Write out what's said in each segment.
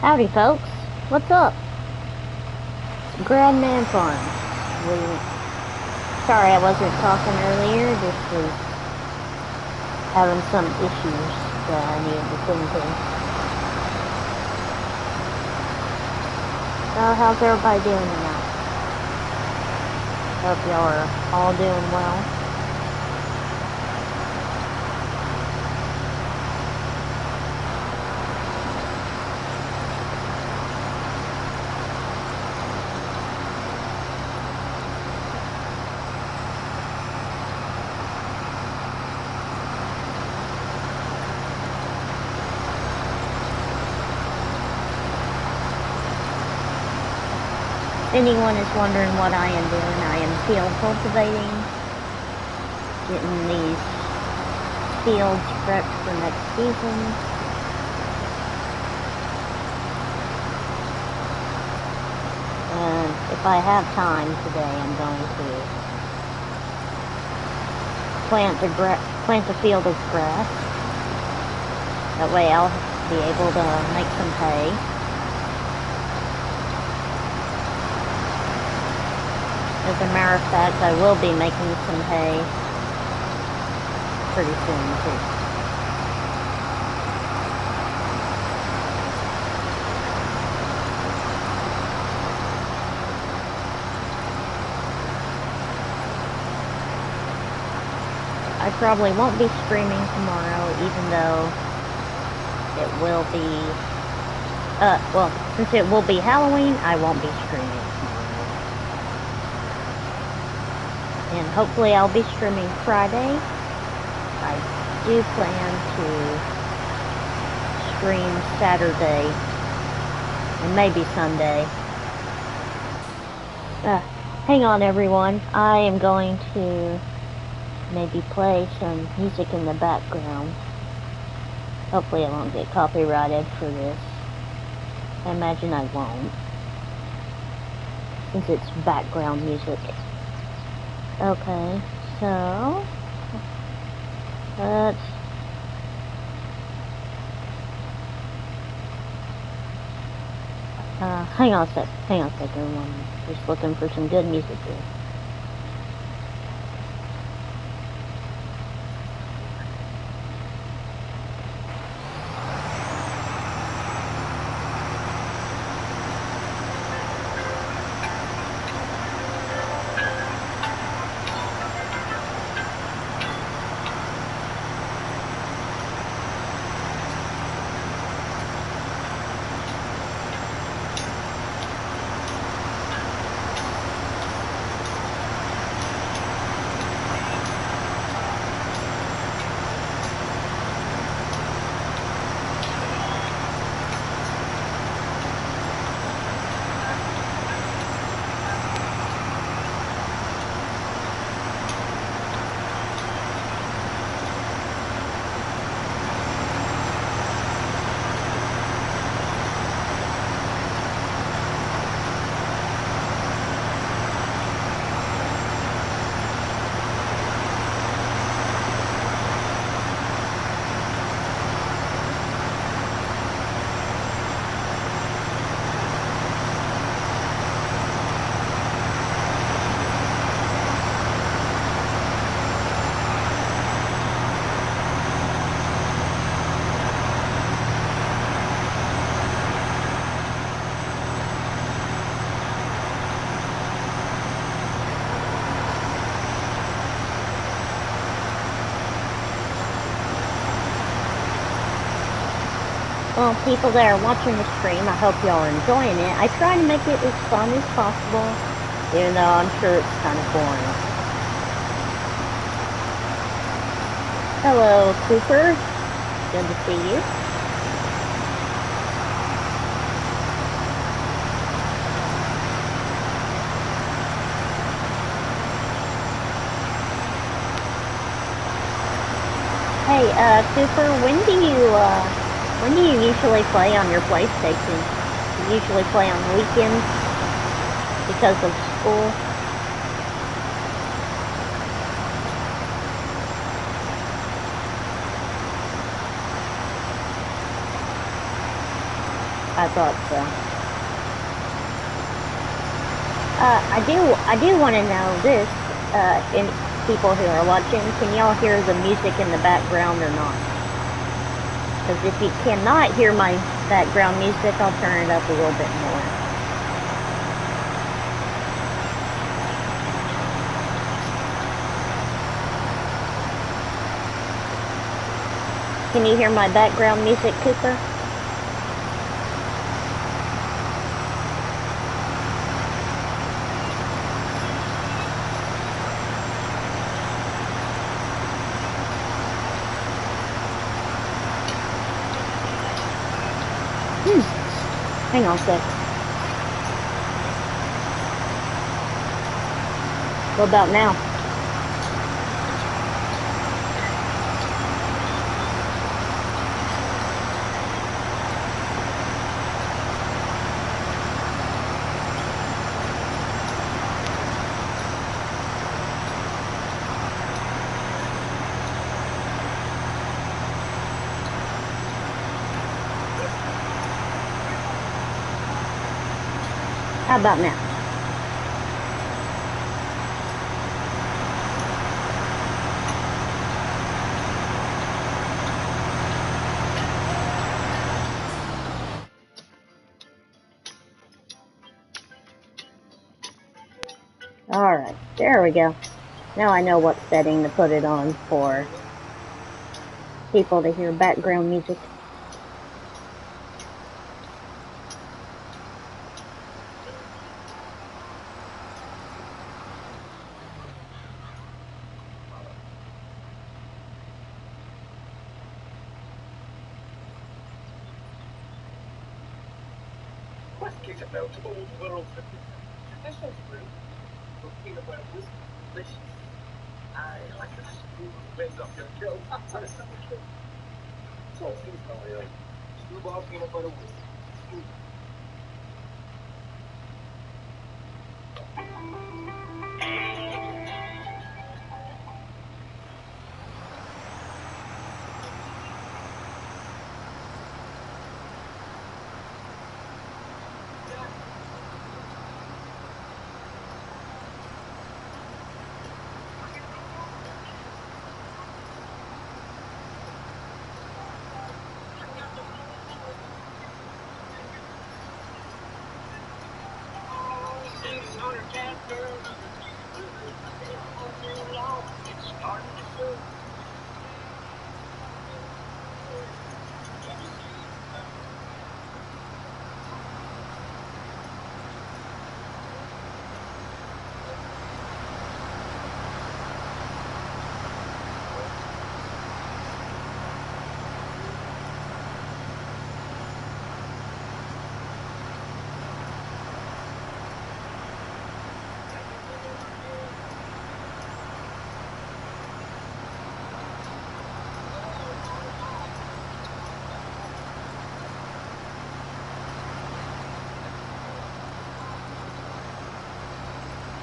Howdy folks, what's up? Grandman Farm. Sorry I wasn't talking earlier, just was having some issues that I needed to tend to. So how's everybody doing tonight? Hope y'all are all doing well. If anyone is wondering what I am doing, I am field cultivating, getting these fields prepped for next season. And if I have time today, I'm going to plant a field of grass. That way I'll be able to make some hay. As a matter of fact, I will be making some hay pretty soon too. I probably won't be streaming tomorrow, even though it will be, well, since it will be Halloween, I won't be streaming. And hopefully I'll be streaming Friday. I do plan to stream Saturday and maybe Sunday. Hang on everyone, I am going to maybe play some music in the background. Hopefully I won't get copyrighted for this. I imagine I won't, since it's background music. Okay, so let's hang on a sec, everyone. Just looking for some good music here. Well, people that are watching the stream, I hope y'all are enjoying it. I try to make it as fun as possible, even though I'm sure it's kind of boring. Hello, Cooper. Good to see you. Hey, Cooper, when do you usually play on your PlayStation? You usually play on weekends because of school? I thought so. I do want to know this, in people who are watching, can y'all hear the music in the background or not? Because if you cannot hear my background music, I'll turn it up a little bit more. Can you hear my background music, Cooper? Hang on a sec. What about now? How about now? Alright, there we go. Now I know what setting to put it on for people to hear background music.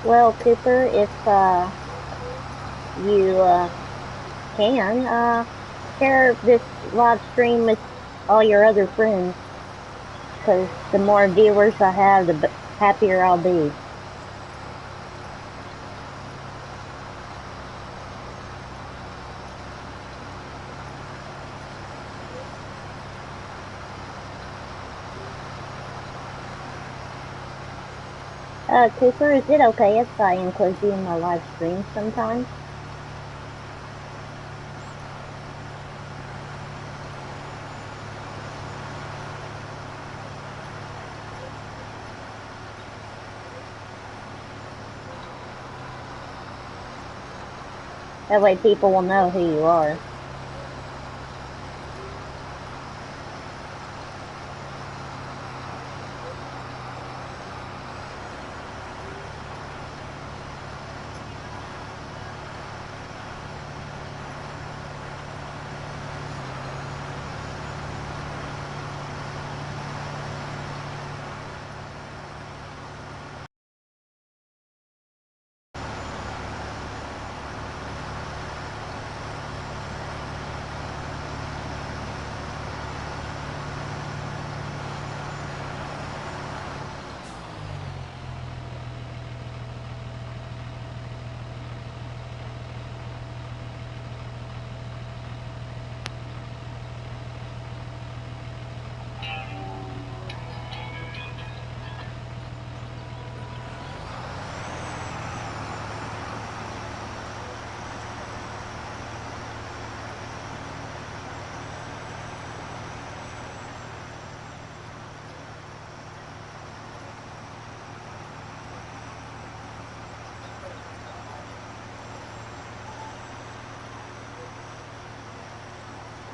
Well, Cooper, if you can, share this live stream with all your other friends, because the more viewers I have, the happier I'll be. Cooper, is it okay if I include you in my live stream sometimes? That way people will know who you are.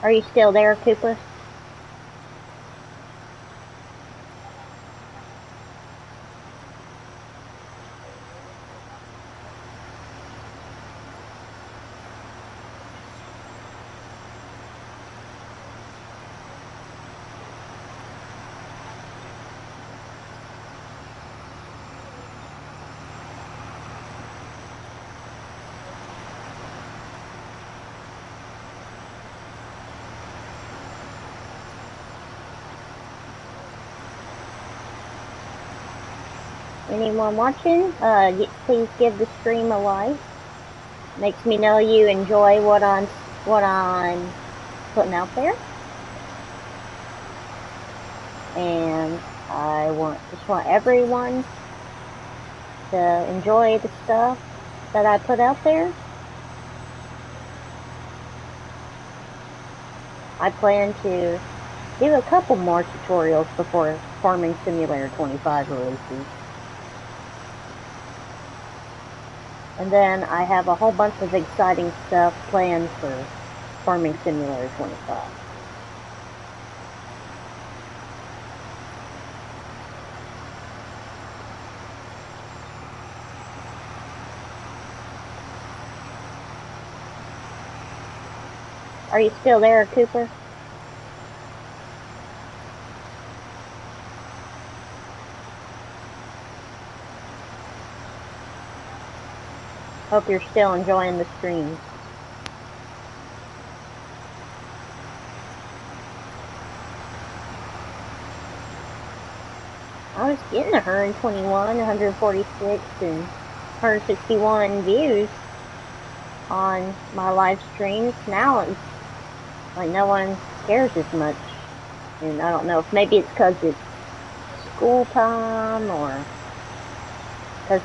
Are you still there, Cooper? Anyone watching? Please give the stream a like. Makes me know you enjoy what I'm putting out there. And I just want everyone to enjoy the stuff that I put out there. I plan to do a couple more tutorials before Farming Simulator 25 releases. And then I have a whole bunch of exciting stuff planned for Farming Simulator 25. Are you still there, Cooper? Hope you're still enjoying the stream. I was getting 121, 146, and 161 views on my live streams. Now it's like no one cares as much. And I don't know if maybe it's because it's school time or because,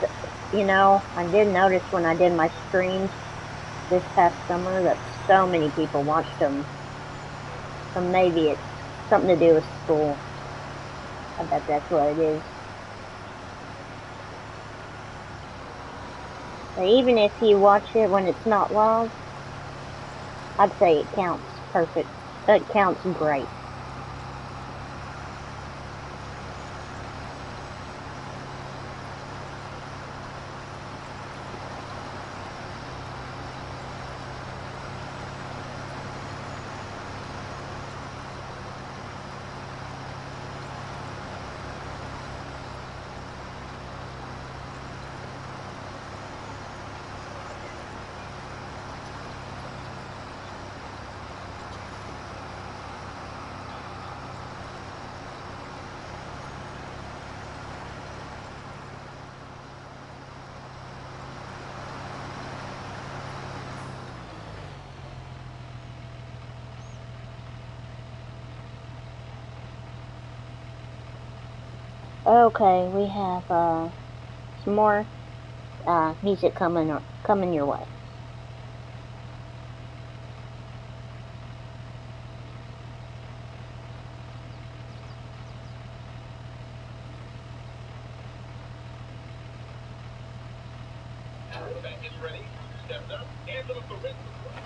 you know, I did notice when I did my streams this past summer that so many people watched them. So maybe it's something to do with school. I bet that's what it is. But even if you watch it when it's not live, I'd say it counts perfect. It counts great. Okay, we have some more music coming your way. Gettin Ready stepped up and looked the rest of the way.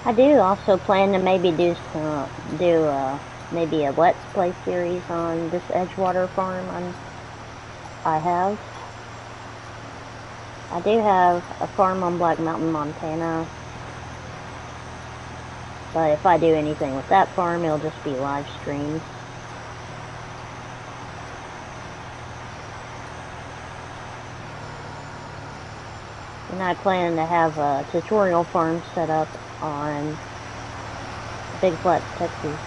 I do also plan to maybe do maybe a Let's Play series on this Edgewater farm I have. I do have a farm on Black Mountain, Montana. But if I do anything with that farm, it'll just be live streamed. And I plan to have a tutorial farm set up on Big Flats, Texas.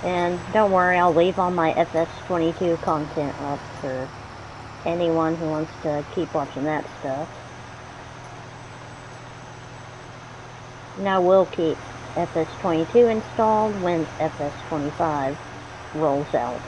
And don't worry, I'll leave all my FS22 content up for anyone who wants to keep watching that stuff. And I will keep FS22 installed when FS25 rolls out.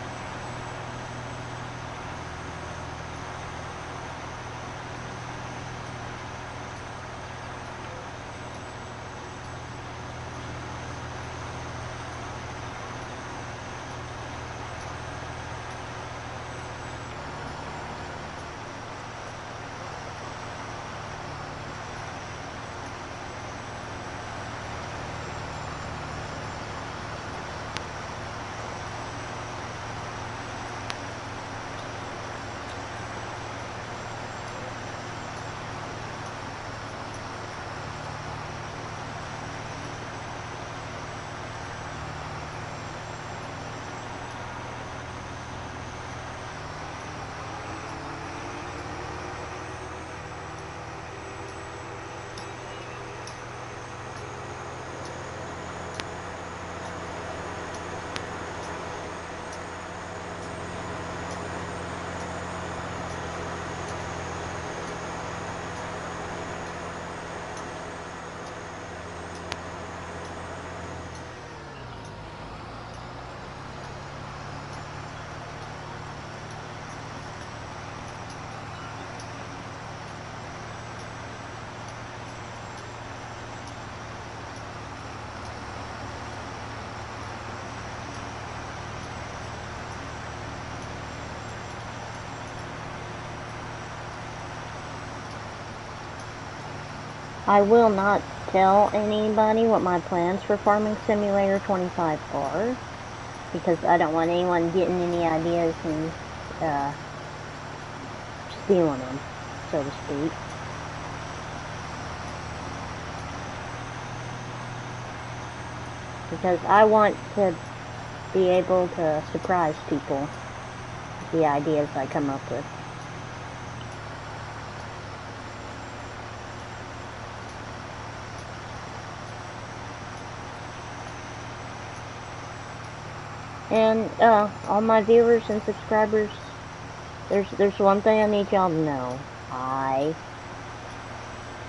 I will not tell anybody what my plans for Farming Simulator 25 are, because I don't want anyone getting any ideas and stealing them, so to speak. Because I want to be able to surprise people with the ideas I come up with. And all my viewers and subscribers, there's one thing I need y'all to know. I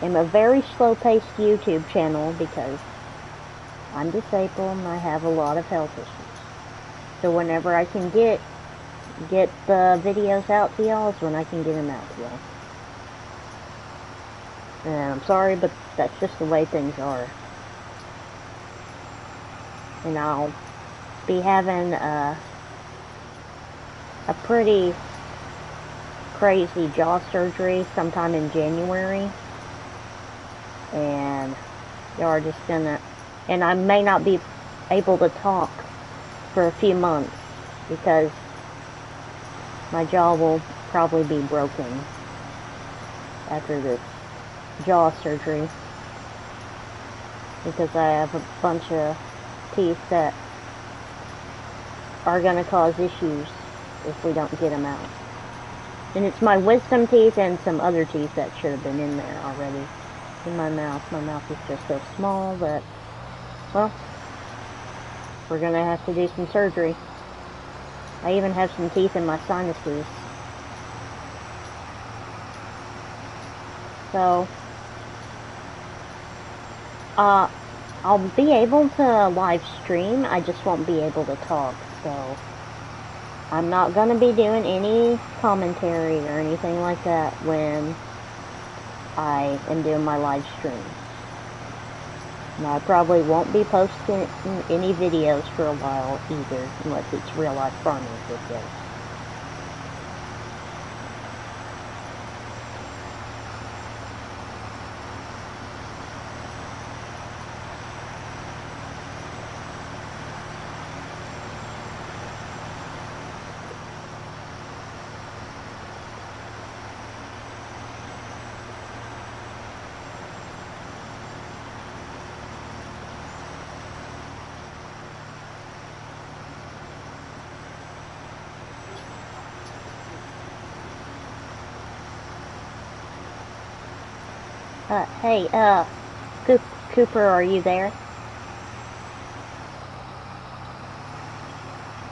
am a very slow-paced YouTube channel because I'm disabled and I have a lot of health issues. So whenever I can get the videos out to y'all is when I can get them out to y'all. And I'm sorry, but that's just the way things are. And I'll be having a pretty crazy jaw surgery sometime in January, and y'all are just gonna, and I may not be able to talk for a few months because my jaw will probably be broken after this jaw surgery, because I have a bunch of teeth that are going to cause issues if we don't get them out. And it's my wisdom teeth and some other teeth that should have been in there already in my mouth. My mouth is just so small that, well, we're going to have to do some surgery. I even have some teeth in my sinuses. So, I'll be able to live stream, I just won't be able to talk, so I'm not going to be doing any commentary or anything like that when I am doing my live stream. And I probably won't be posting any videos for a while either, unless it's real life farming videos. Hey, Cooper, are you there?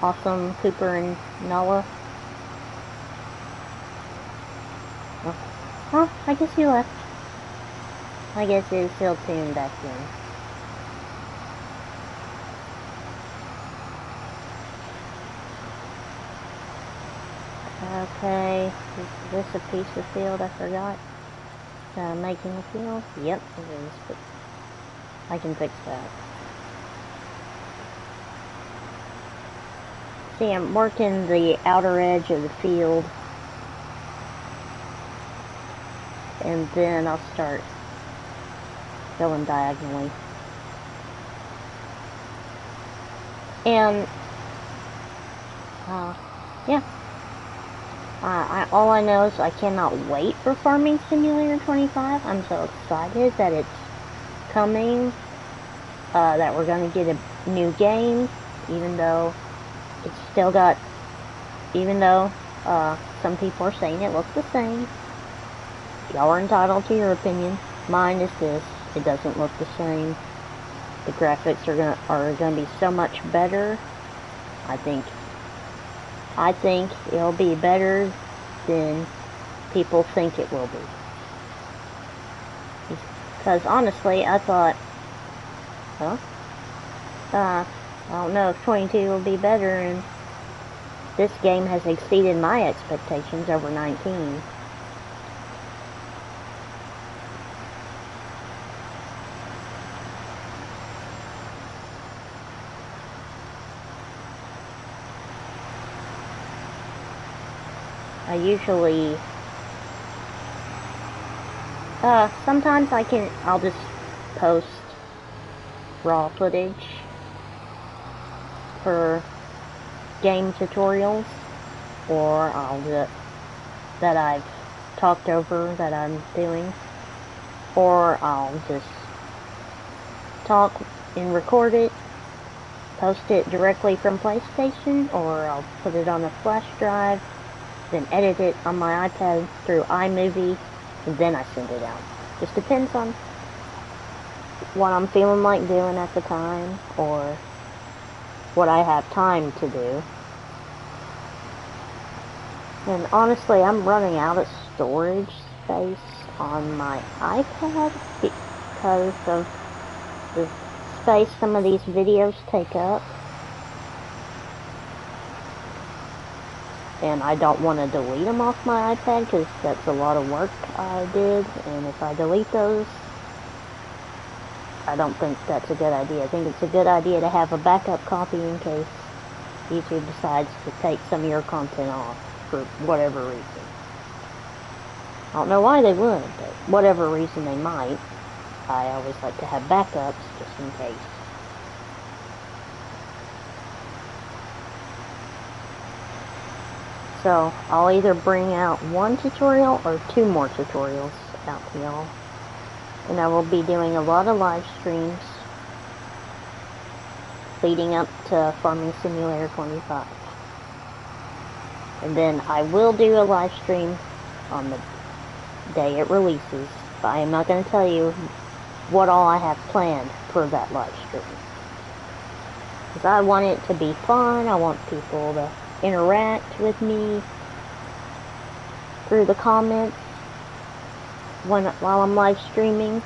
Awesome, Cooper and Noah. Oh. Huh, I guess you left. I guess it's still tuned back in. Okay, is this a piece of field I forgot? Making a field? Yep, it is, but I can fix that. See, I'm working the outer edge of the field, and then I'll start going diagonally. And, yeah. All I know is I cannot wait for Farming Simulator 25. I'm so excited that it's coming, that we're going to get a new game, even though it's still got, some people are saying it looks the same. Y'all are entitled to your opinion. Mine is this: it doesn't look the same. The graphics are gonna be so much better. I think it'll be better than people think it will be. Because honestly, I thought, I don't know if 22 will be better, and this game has exceeded my expectations over 19. I usually, sometimes I'll just post raw footage for game tutorials, or that I've talked over that I'm doing, or I'll just talk and record it, post it directly from PlayStation, or I'll put it on a flash drive, then edit it on my iPad through iMovie, and then I send it out. Just depends on what I'm feeling like doing at the time, or what I have time to do. And honestly, I'm running out of storage space on my iPad because of the space some of these videos take up. And I don't want to delete them off my iPad because that's a lot of work I did, and if I delete those, I don't think that's a good idea. I think it's a good idea to have a backup copy in case YouTube decides to take some of your content off for whatever reason. I don't know why they would, but whatever reason they might, I always like to have backups just in case. So I'll either bring out one tutorial or 2 more tutorials out to y'all. And I will be doing a lot of live streams leading up to Farming Simulator 25. And then I will do a live stream on the day it releases, but I am not going to tell you what all I have planned for that live stream. Because I want it to be fun, I want people to interact with me through the comments while I'm live streaming.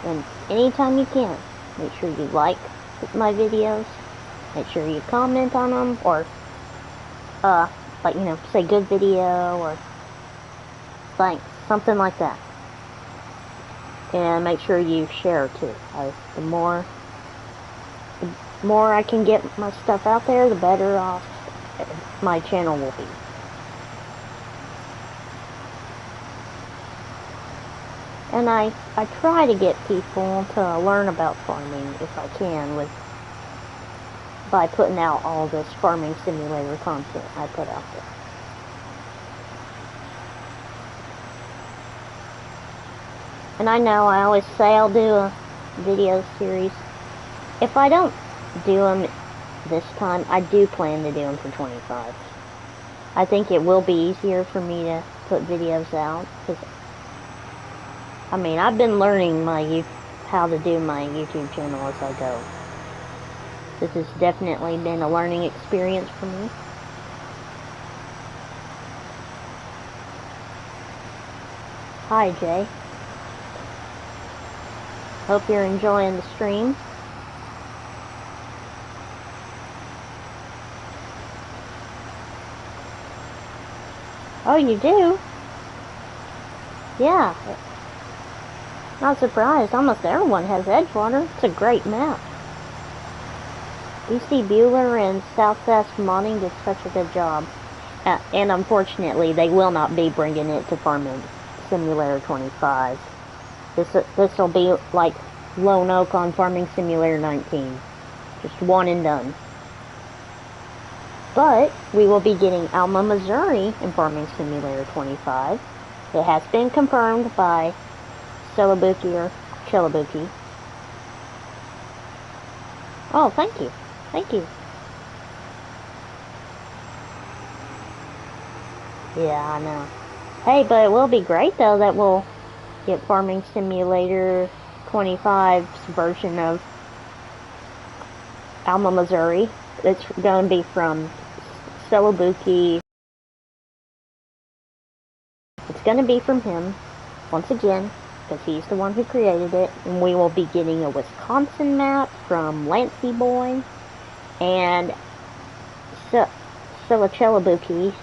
And anytime you can, make sure you like my videos, make sure you comment on them, or like, say good video, or thanks, something like that. And make sure you share too. The more I can get my stuff out there, the better off my channel will be. And I try to get people to learn about farming if I can by putting out all this Farming Simulator content I put out there. And I know I always say I'll do a video series. If I don't do them this time, I do plan to do them for 25. I think it will be easier for me to put videos out, because I mean, I've been learning how to do my YouTube channel as I go. This has definitely been a learning experience for me. Hi, Jay. Hope you're enjoying the stream. Oh, you do? Yeah. Not surprised. Almost everyone has Edgewater. It's a great map. DC Bueller and South Saskatchewan did such a good job. And unfortunately, they will not be bringing it to Farming Simulator 25. This will be like Lone Oak on Farming Simulator 19. Just one and done. But we will be getting Alma, Missouri in Farming Simulator 25. It has been confirmed by Celebuki or Chelabuki. Oh, thank you. Thank you. Yeah, I know. Hey, but it will be great, though, that we'll get Farming Simulator 25's version of Alma, Missouri. It's going to be from Celebuki. It's going to be from him, once again, because he's the one who created it. And we will be getting a Wisconsin map from Lancey Boy. And Celebuki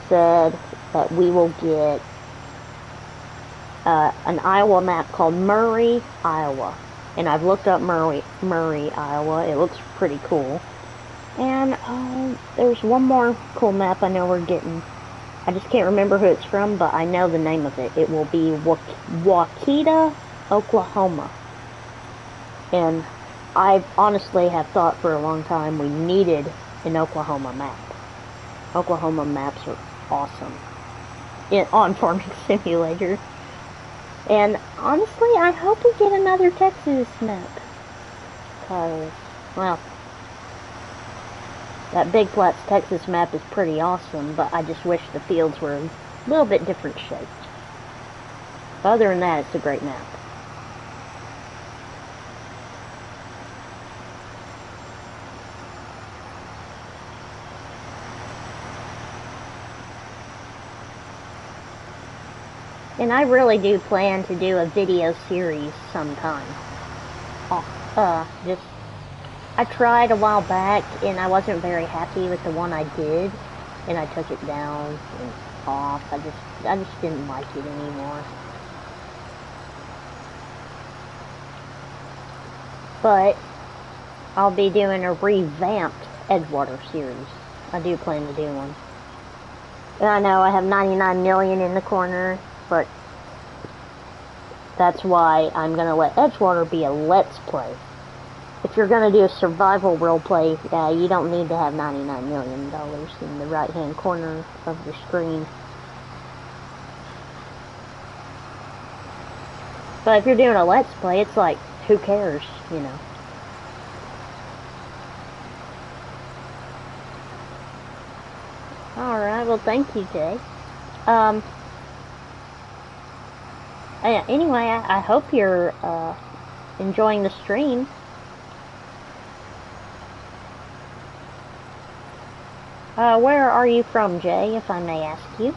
said that we will get an Iowa map called Murray, Iowa. And I've looked up Murray, Iowa. It looks pretty cool. And there's one more cool map I know we're getting. I just can't remember who it's from, but I know the name of it. It will be Waukita, Oklahoma. And I honestly have thought for a long time we needed an Oklahoma map. Oklahoma maps are awesome on Farming Simulator. And honestly, I hope we get another Texas map. Because, well, that Big Flats Texas map is pretty awesome, but I just wish the fields were a little bit different shaped. Other than that, it's a great map. And I really do plan to do a video series sometime. I tried a while back, and I wasn't very happy with the one I did, and I took it down and off. I just didn't like it anymore. But I'll be doing a revamped Edgewater series. I do plan to do one. And I know I have 99 million in the corner, but that's why I'm going to let Edgewater be a Let's Play. If you're going to do a survival roleplay, yeah, you don't need to have $99 million in the right-hand corner of your screen. But if you're doing a Let's Play, it's like, who cares, you know? Alright, well, thank you, Jay. Anyway, I hope you're enjoying the stream. Where are you from, Jay, if I may ask you?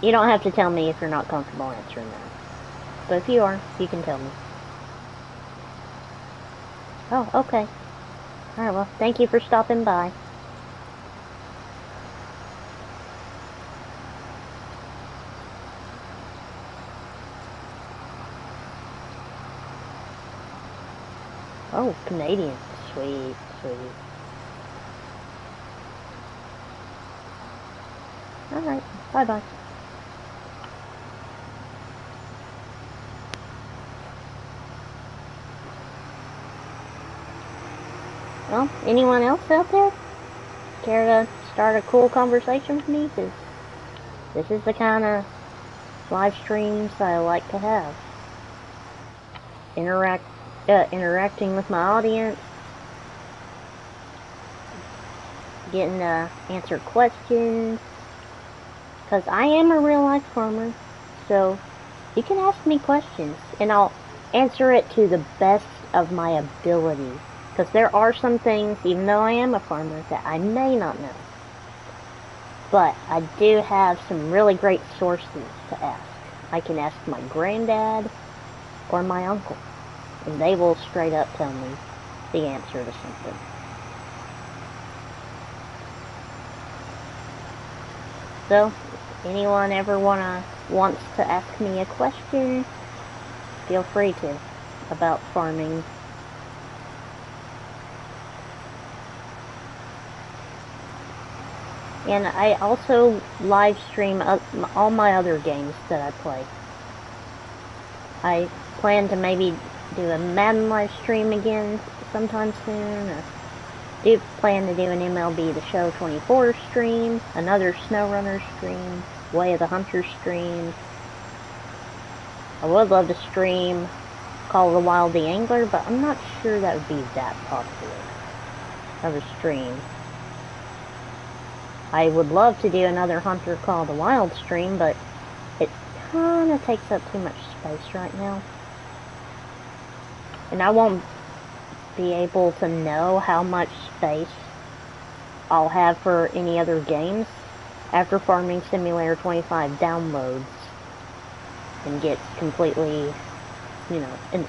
You don't have to tell me if you're not comfortable answering that. But if you are, you can tell me. Oh, okay. Alright, well, thank you for stopping by. Oh, Canadian. Sweet, sweet. Alright, bye-bye. Well, anyone else out there care to start a cool conversation with me? Because this is the kind of live streams I like to have. Interacting with my audience, getting to answer questions, because I am a real life farmer, So you can ask me questions, and I'll answer it to the best of my ability. Because there are some things, even though I am a farmer, that I may not know. But I do have some really great sources to ask. I can ask my granddad or my uncle, and they will straight up tell me the answer to something. So, if anyone ever wants to ask me a question, feel free to, about farming. And I also live stream all my other games that I play. I plan to maybe do a Madden live stream again sometime soon. I do plan to do an MLB The Show 24 stream, another SnowRunner stream, Way of the Hunter stream. I would love to stream Call of the Wild the Angler, but I'm not sure that would be that popular of a stream. I would love to do another Hunter Call of the Wild stream, but it kinda takes up too much space right now. And I won't be able to know how much space I'll have for any other games after Farming Simulator 25 downloads and gets completely, installed.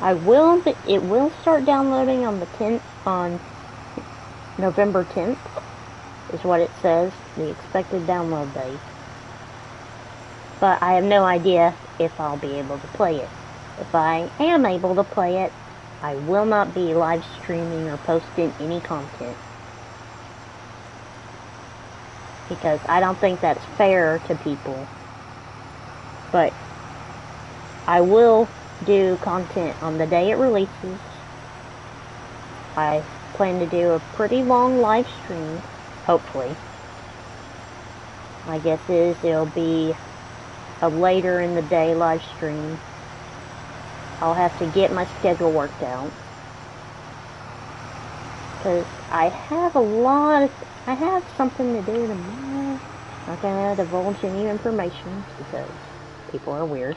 It will start downloading on on November 10th, is what it says, the expected download date. But I have no idea if I'll be able to play it. If I am able to play it, I will not be live streaming or posting any content. Because I don't think that's fair to people. But I will do content on the day it releases. I plan to do a pretty long live stream, hopefully. My guess is it'll be a later in the day live stream. I'll have to get my schedule worked out. Because I have something to do tomorrow. I'm not gonna divulge any information because people are weird.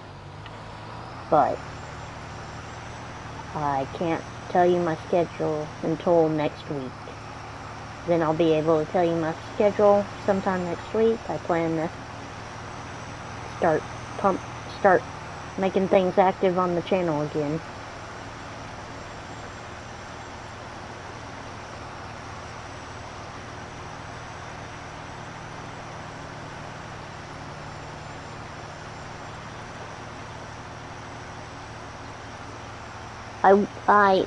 But I can't tell you my schedule until next week. Then I'll be able to tell you my schedule sometime next week. I plan to start making things active on the channel again. I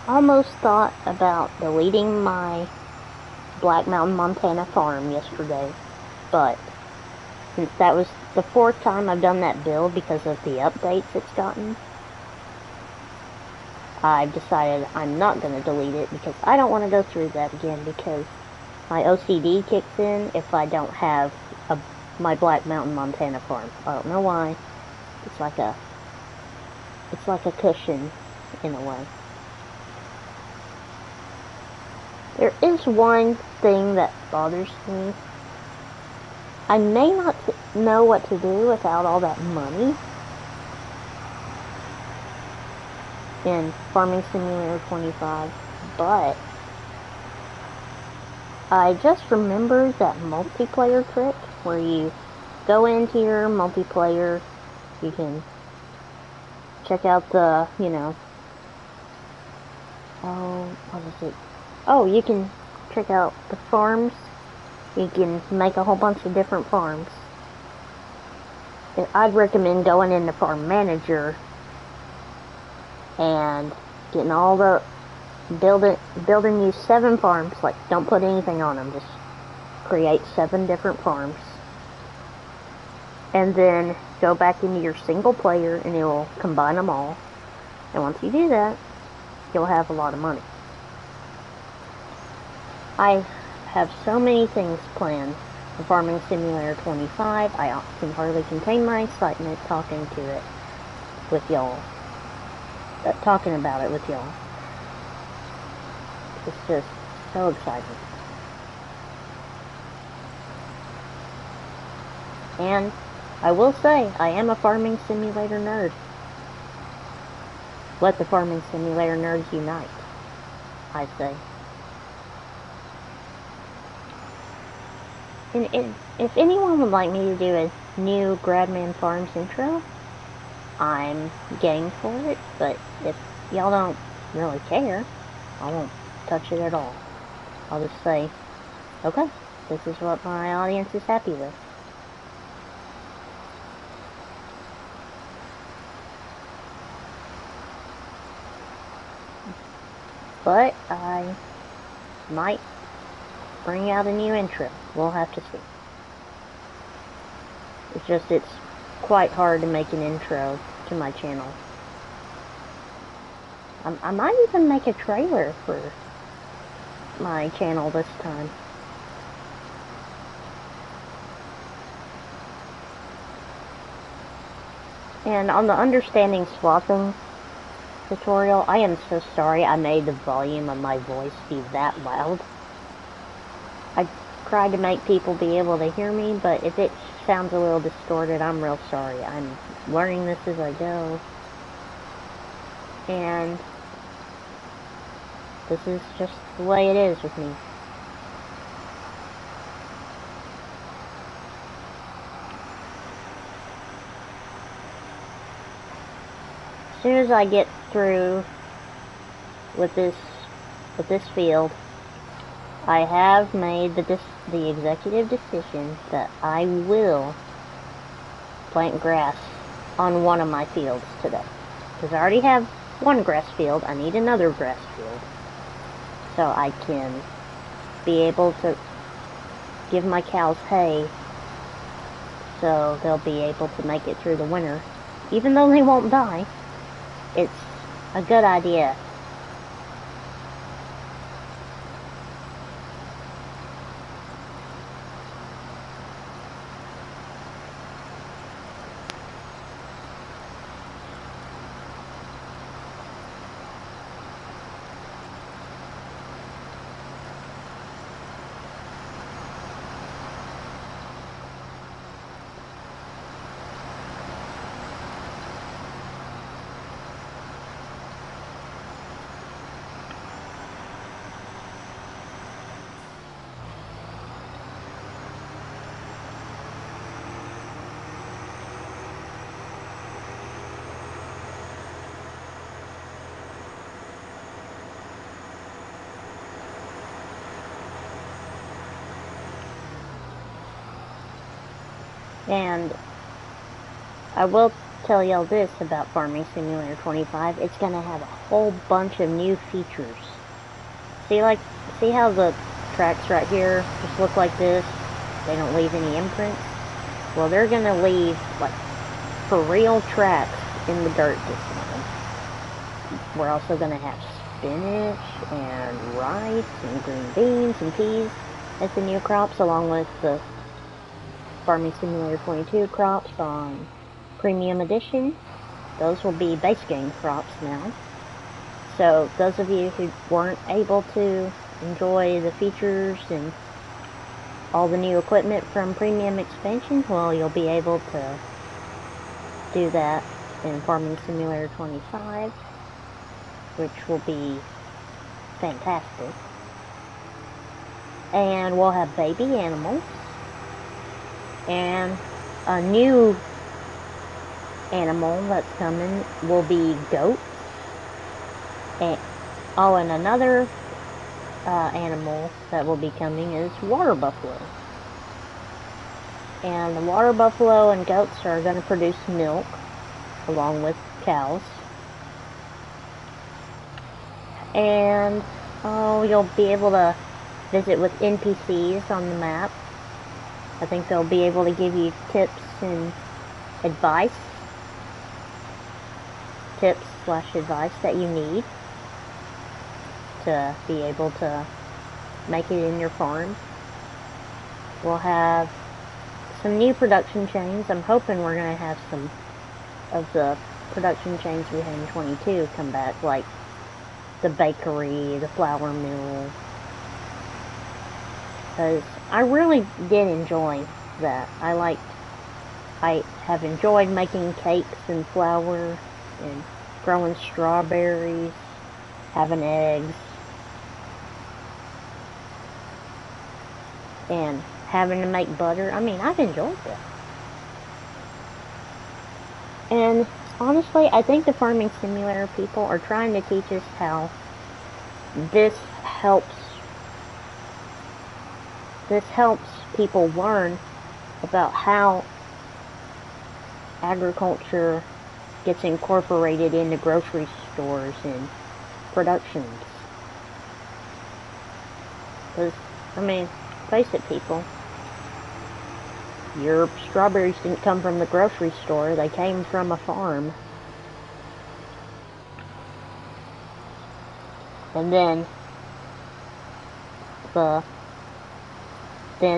almost thought about deleting my Black Mountain, Montana farm yesterday, but since that was the 4th time I've done that build because of the updates it's gotten, I've decided I'm not going to delete it because I don't want to go through that again because my OCD kicks in if I don't have my Black Mountain, Montana farm. I don't know why. It's like a cushion in a way. There is one thing that bothers me. I may not know what to do without all that money in Farming Simulator 25, but I just remembered that multiplayer trick where you go into your multiplayer, you can check out the, you can check out the farms. You can make a whole bunch of different farms. I'd recommend going into Farm Manager and getting all the building you 7 farms. Like, don't put anything on them, just create 7 different farms. And then go back into your single player and it will combine them all. And once you do that, you'll have a lot of money. I have so many things planned for Farming Simulator 25. I can hardly contain my excitement talking about it with y'all. It's just So excited. And I will say, I am a farming simulator nerd. Let the farming simulator nerds unite, I say. And if anyone would like me to do a new Gradman Farms intro, I'm game for it, but if y'all don't really care, I won't touch it at all. I'll just say, okay, this is what my audience is happy with. But I might bring out a new intro. We'll have to see. It's quite hard to make an intro to my channel. I might even make a trailer for my channel this time. And on the understanding swapping tutorial, I am so sorry I made the volume of my voice be that loud. I tried to make people be able to hear me, but if it sounds a little distorted, I'm real sorry. I'm learning this as I go. And this is just the way it is with me. As soon as I get through with this field, I have made the executive decision that I will plant grass on one of my fields today. Because I already have one grass field, I need another grass field. So I can be able to give my cows hay, so they'll be able to make it through the winter. Even though they won't die, it's a good idea. And I will tell y'all this about Farming Simulator 25. It's going to have a whole bunch of new features. See how the tracks right here just look like this? They don't leave any imprints? Well, they're going to leave, like, for real tracks in the dirt this time. We're also going to have spinach and rice and green beans and peas as the new crops, along with the Farming Simulator 22 crops on Premium Edition. Those will be base game crops now. So those of you who weren't able to enjoy the features and all the new equipment from Premium Expansion, well, you'll be able to do that in Farming Simulator 25, which will be fantastic. And we'll have baby animals. And a new animal that's coming will be goats. And another animal that will be coming is water buffalo. And the water buffalo and goats are going to produce milk along with cows. And you'll be able to visit with NPCs on the map. I think they'll be able to give you tips and advice. Tips/advice that you need to be able to make it in your farm. We'll have some new production chains. I'm hoping we're going to have some of the production chains we had in 22 come back, like the bakery, the flour mill, because I really did enjoy that. I have enjoyed making cakes and flour and growing strawberries, having eggs, and having to make butter. I mean, I've enjoyed that. And honestly, I think the farming simulator people are trying to teach us how this helps people learn about how agriculture gets incorporated into grocery stores and productions. Because, I mean, face it, people, your strawberries didn't come from the grocery store, they came from a farm. And then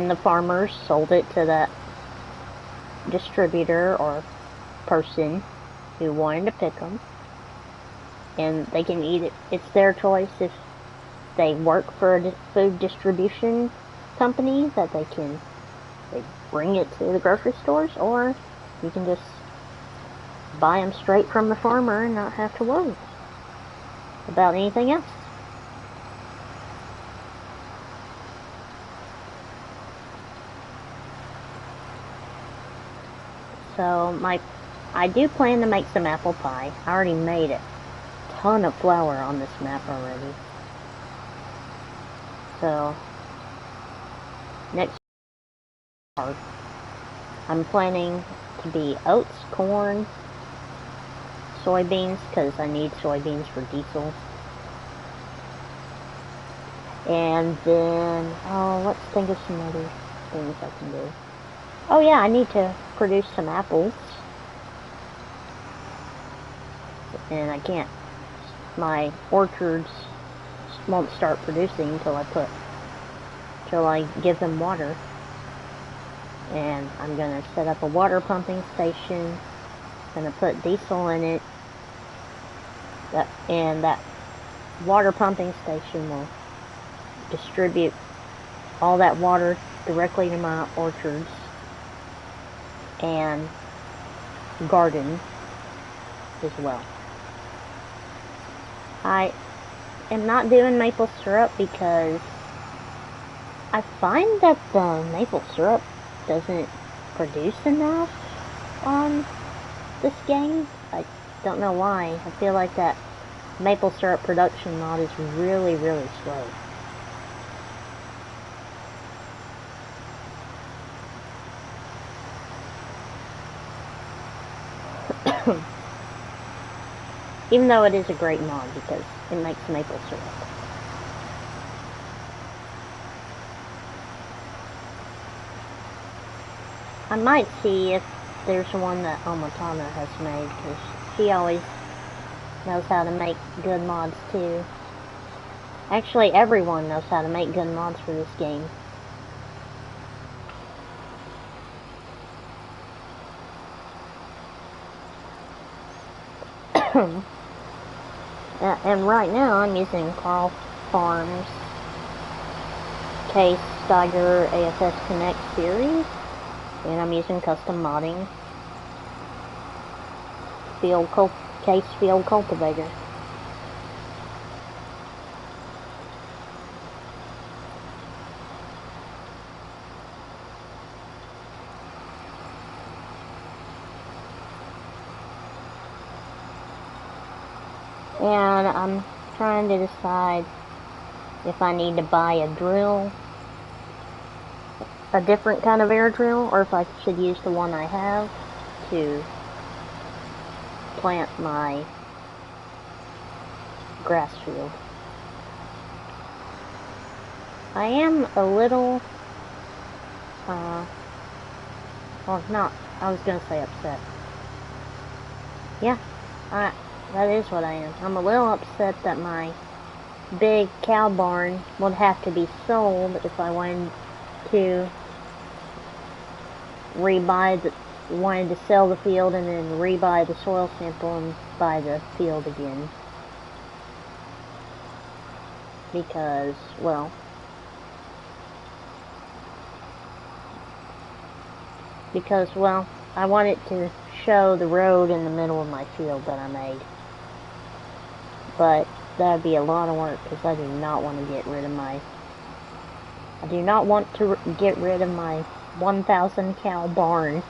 the farmers sold it to that distributor or person who wanted to pick them, and they can eat it. It's their choice if they work for a food distribution company that they bring it to the grocery stores, or you can just buy them straight from the farmer and not have to worry about anything else. So I do plan to make some apple pie. I already made a ton of flour on this map already. So next part, I'm planning to be oats, corn, soybeans, because I need soybeans for diesel. And then, let's think of some other things I can do. Oh yeah, I need to produce some apples. And I can't. My orchards won't start producing until I give them water. And I'm gonna set up a water pumping station. Gonna put diesel in it. That water pumping station will distribute all that water directly to my orchards and garden as well. I am not doing maple syrup because I find that the maple syrup doesn't produce enough on this game. I don't know why. I feel like that maple syrup production mod is really, really slow. Even though it is a great mod because it makes maple syrup. I might see if there's one that Omatana has made, because she always knows how to make good mods too. Actually, everyone knows how to make good mods for this game. And right now I'm using Carl Farms Case Steiger AFS Connect series, and I'm using custom modding Case Field Cultivator. And I'm trying to decide if I need to buy a drill, a different kind of air drill, or if I should use the one I have to plant my grass field. I am a little, well, not, I was gonna say upset. Yeah, that is what I am. I'm a little upset that my big cow barn would have to be sold if I wanted to wanted to sell the field and then rebuy the soil sample and buy the field again. Because, well, because, well, I wanted to show the road in the middle of my field that I made. But that'd be a lot of work because I do not want to get rid of my 1,000 cow barn.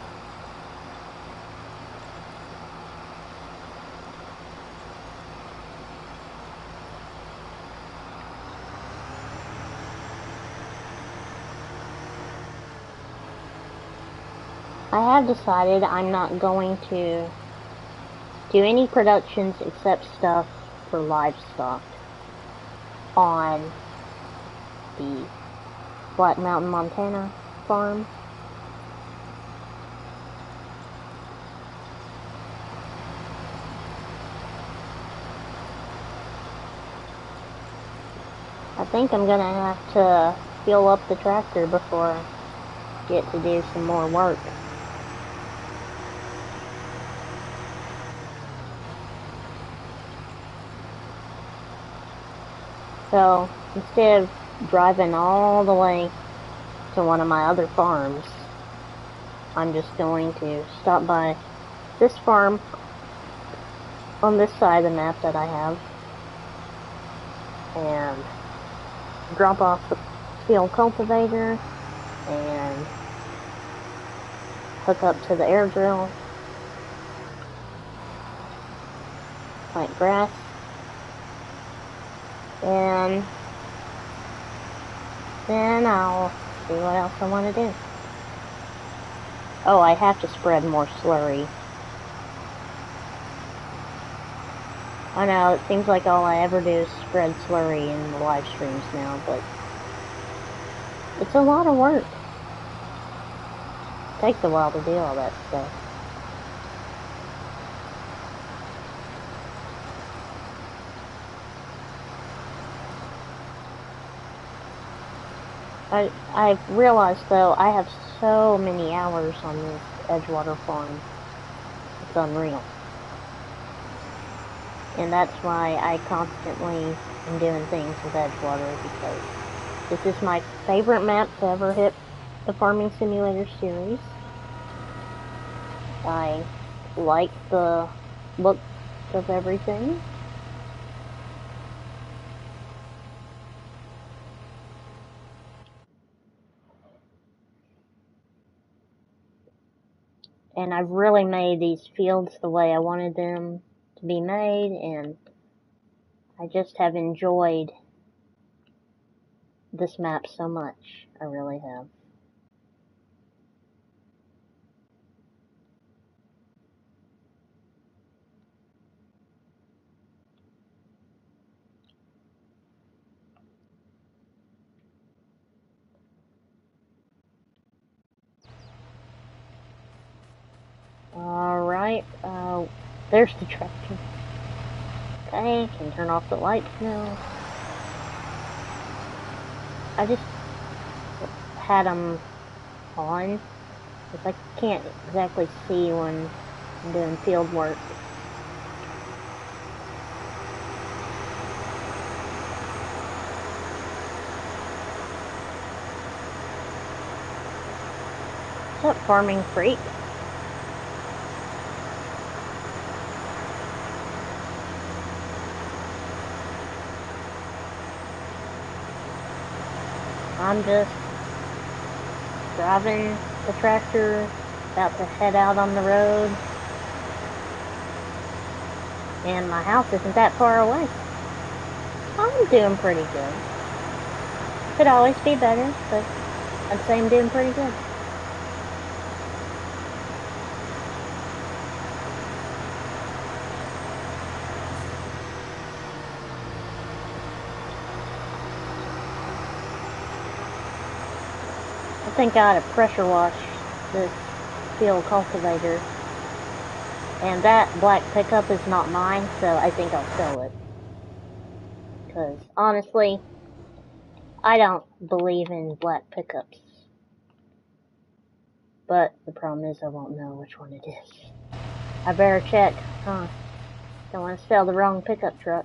I have decided I'm not going to do any productions except stuff for livestock on the Black Mountain, Montana farm. I think I'm gonna have to fuel up the tractor before I get to do some more work. So instead of driving all the way to one of my other farms, I'm just going to stop by this farm on this side of the map that I have and drop off the field cultivator and hook up to the air drill, plant grass, and then I'll see what else I want to do. Oh, I have to spread more slurry. I know, it seems like all I ever do is spread slurry in the live streams now, but it's a lot of work. It takes a while to do all that stuff. I've realized, though, I have so many hours on this Edgewater farm. It's unreal. And that's why I constantly am doing things with Edgewater, because this is my favorite map to ever hit the Farming Simulator series. I like the look of everything. And I've really made these fields the way I wanted them to be made, and I just have enjoyed this map so much. I really have. Alright, there's the tractor. Okay, can turn off the lights now. I just had them on, because I can't exactly see when I'm doing field work. What's up, Farming Freak? I'm just driving the tractor, about to head out on the road, and my house isn't that far away. I'm doing pretty good. Could always be better, but I'd say I'm doing pretty good. I think I ought to pressure wash this field cultivator. And that black pickup is not mine, so I think I'll sell it. Because, honestly, I don't believe in black pickups. But the problem is I won't know which one it is. I better check, huh? Don't want to sell the wrong pickup truck.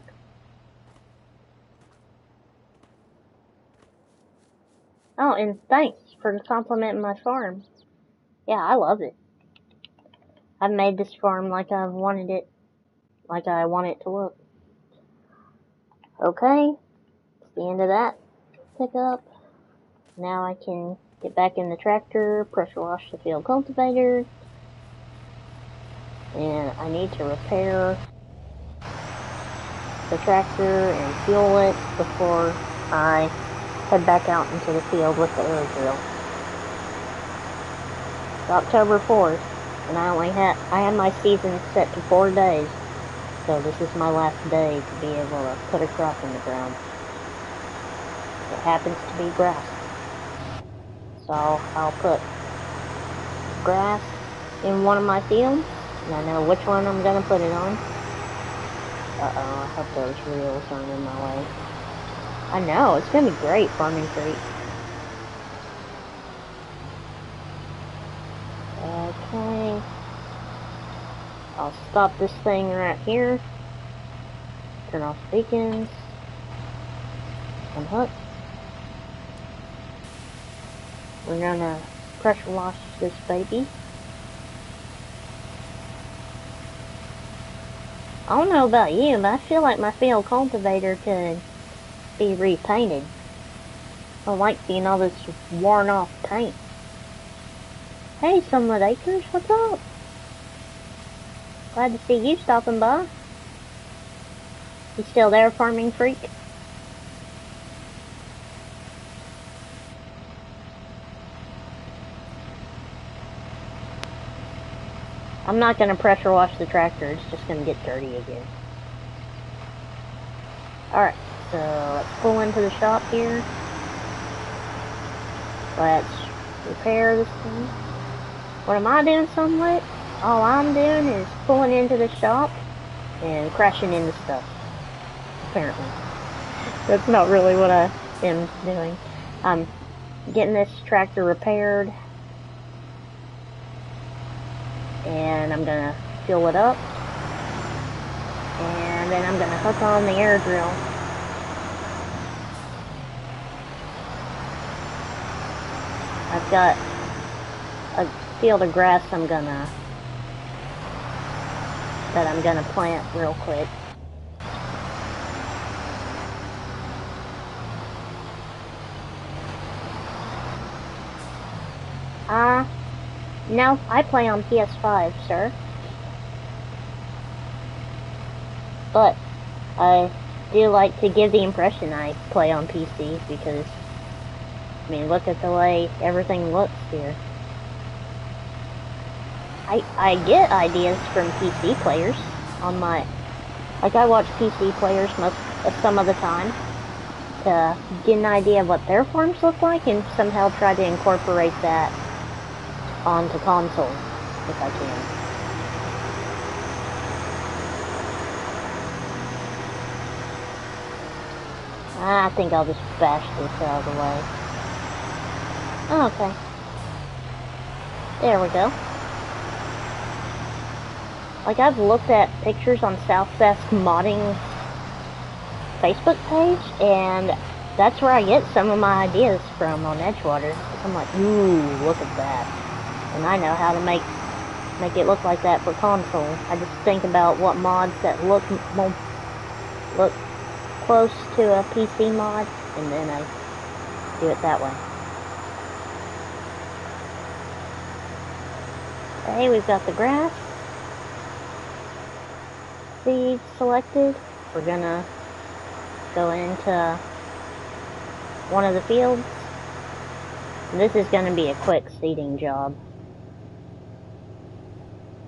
Oh, and thanks for complimenting my farm. Yeah, I love it. I've made this farm like I wanted it, like I want it to look. Okay, it's the end of that pickup. Now I can get back in the tractor, pressure wash the field cultivator, and I need to repair the tractor and fuel it before I head back out into the field with the air drill. It's October 4th, and I had my season set to 4 days, so this is my last day to be able to put a crop in the ground. It happens to be grass, so I'll put grass in one of my fields, and I know which one I'm gonna put it on. Uh-oh, I hope those reels aren't in my way. I know, it's gonna be great farming fruit. Okay. I'll stop this thing right here. Turn off the beacons. Unhook. We're gonna pressure wash this baby. I don't know about you, but I feel like my field cultivator could be repainted. I don't like seeing all this worn off paint. Hey, Summit Acres, what's up? Glad to see you stopping by. You still there, farming freak? I'm not gonna pressure wash the tractor, it's just gonna get dirty again. Alright, so let's pull into the shop here. Let's repair this thing. What am I doing, Sunlit? All I'm doing is pulling into the shop and crashing into stuff. Apparently. That's not really what I am doing. I'm getting this tractor repaired. And I'm gonna fuel it up. And then I'm gonna hook on the air drill. I've got a field of grass that I'm gonna plant real quick. No, I play on PS5, sir. But I do like to give the impression I play on PC because, I mean, look at the way everything looks here. I get ideas from PC players on my, like I watch PC players some of the time to get an idea of what their farms look like and somehow try to incorporate that onto console if I can. I think I'll just bash this out of the way. Oh, okay. There we go. Like, I've looked at pictures on South Sask Modding Facebook page, and that's where I get some of my ideas from on Edgewater. I'm like, ooh, look at that. And I know how to make it look like that for console. I just think about what mods that look close to a PC mod, and then I do it that way. Okay, we've got the grass seed selected. We're gonna go into one of the fields. And this is gonna be a quick seeding job.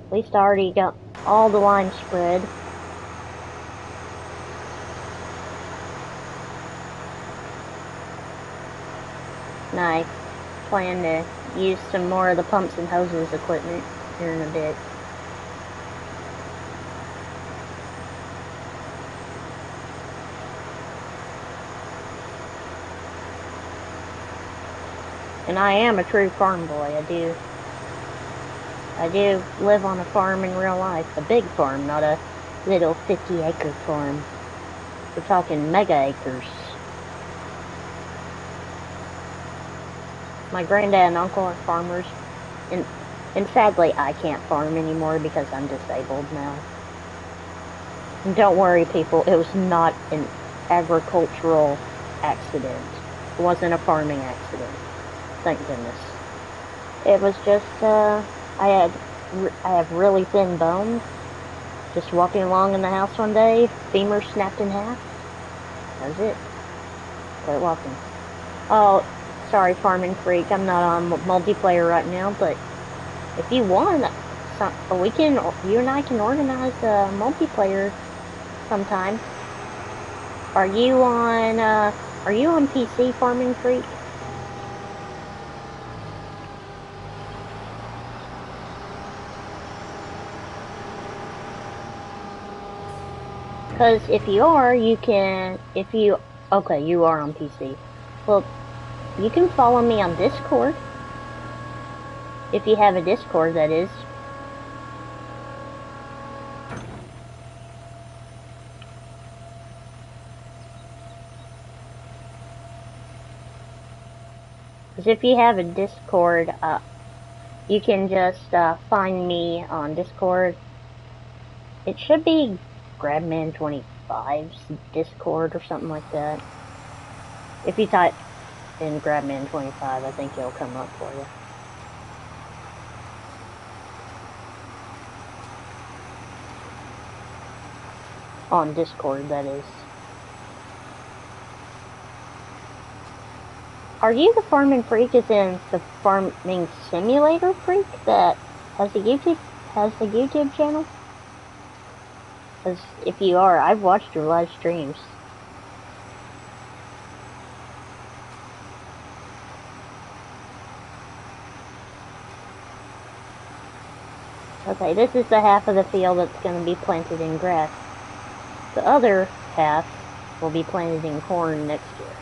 At least I already got all the lines spread. And I plan to use some more of the pumps and hoses equipment here in a bit. And I am a true farm boy. I do live on a farm in real life. A big farm, not a little 50-acre farm. We're talking mega acres. My granddad and uncle are farmers, and And sadly, I can't farm anymore because I'm disabled now. And don't worry, people, it was not an agricultural accident. It wasn't a farming accident. Thank goodness. It was just, I have really thin bones. Just walking along in the house one day, femur snapped in half. That was it. Quit walking. Oh, sorry, Farming Freak. I'm not on multiplayer right now, but if you want, you and I can organize a multiplayer sometime. Are you on PC, Farming Freak? Because if you are, okay, you are on PC. Well, you can follow me on Discord. If you have a Discord, that is. Because if you have a Discord, you can just find me on Discord. It should be Grabman25's Discord or something like that. If you type in Grabman25, I think it'll come up for you. On Discord, that is. Are you the Farming Freak as in the Farming Simulator Freak that has a YouTube channel? Because if you are, I've watched your live streams. Okay, this is the half of the field that's going to be planted in grass. The other half will be planted in corn next year.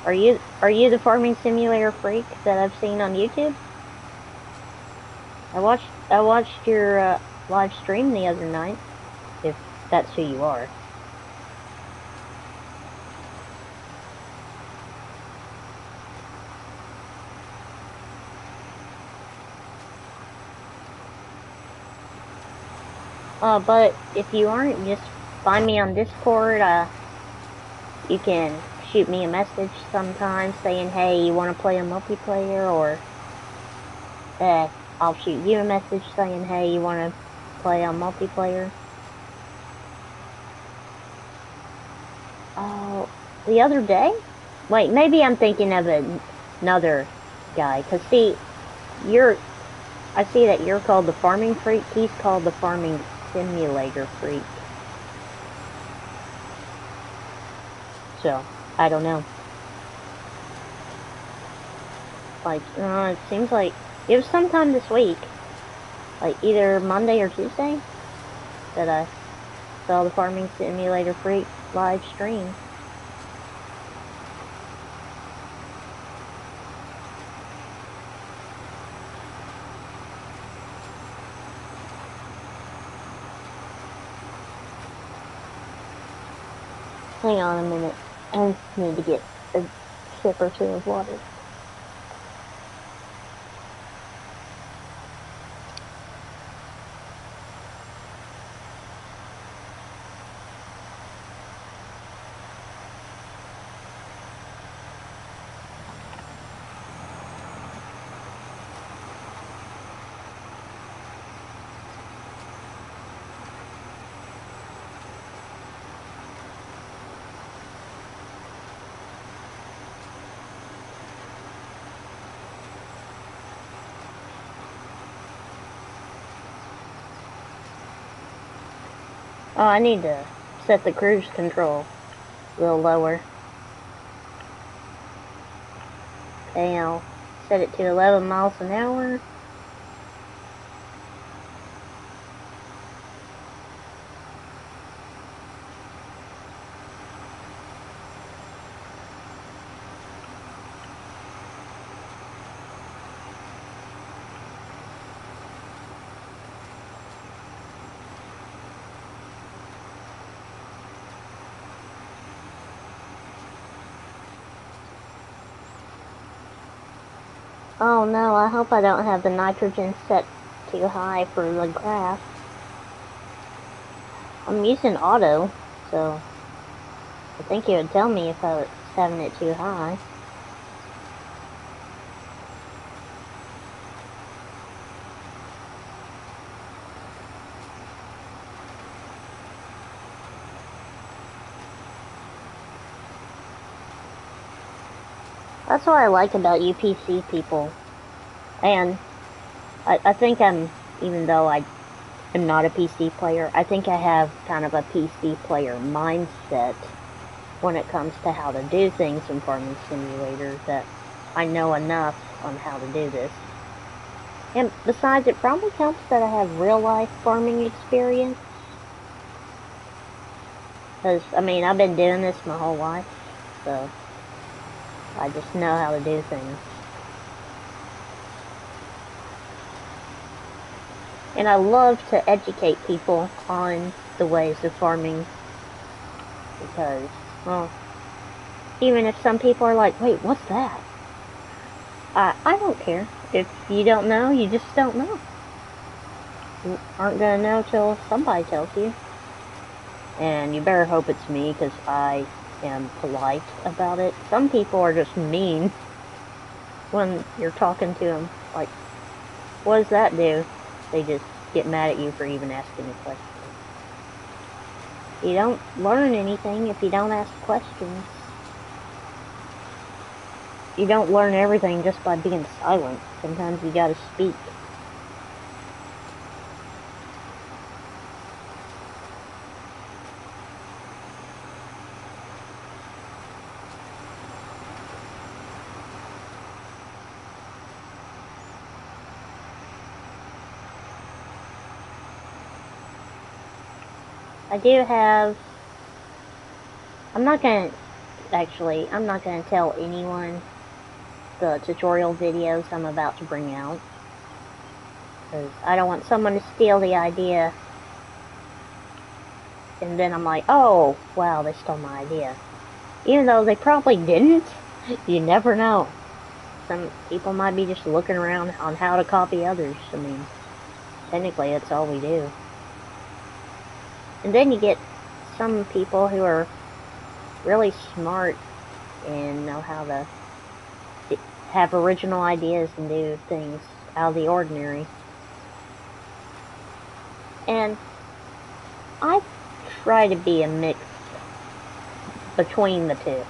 Are you the Farming Simulator Freak that I've seen on YouTube? I watched your live stream the other night, if that's who you are. But if you aren't, just find me on Discord. You can shoot me a message sometime saying, hey, you want to play a multiplayer, or I'll shoot you a message saying, hey, you want to play on multiplayer. Oh, the other day? Wait, maybe I'm thinking of another guy. Cause see, I see that you're called the Farming Freak. He's called the Farming Simulator Freak. So, I don't know. Like, it seems like it was sometime this week. Like, either Monday or Tuesday that I saw the Farming Simulator Freak live stream. Hang on a minute. I need to get a sip or two of water. Oh, I need to set the cruise control a little lower. Okay, I'll set it to 11 miles an hour. Oh no, I hope I don't have the nitrogen set too high for the grass. I'm using auto, so I think it would tell me if I was having it too high. That's what I like about UPC people. And I think even though I am not a PC player, I think I have kind of a PC player mindset when it comes to how to do things in Farming Simulator, that I know enough on how to do this. And besides, it probably helps that I have real-life farming experience. Because, I mean, I've been doing this my whole life, so I just know how to do things. And I love to educate people on the ways of farming, because, well, even if some people are like, wait, what's that? I don't care. If you don't know, you just don't know. You aren't gonna know till somebody tells you. And you better hope it's me, because I am polite about it. Some people are just mean when you're talking to them. Like, what does that do? They just get mad at you for even asking a question. You don't learn anything if you don't ask questions. You don't learn everything just by being silent. Sometimes you gotta speak. I do have... I'm not gonna tell anyone the tutorial videos I'm about to bring out, because I don't want someone to steal the idea, and then I'm like, oh, wow, they stole my idea. Even though they probably didn't, you never know. Some people might be just looking around on how to copy others. I mean, technically that's all we do. And then you get some people who are really smart and know how to have original ideas and do things out of the ordinary. And I try to be a mix between the two.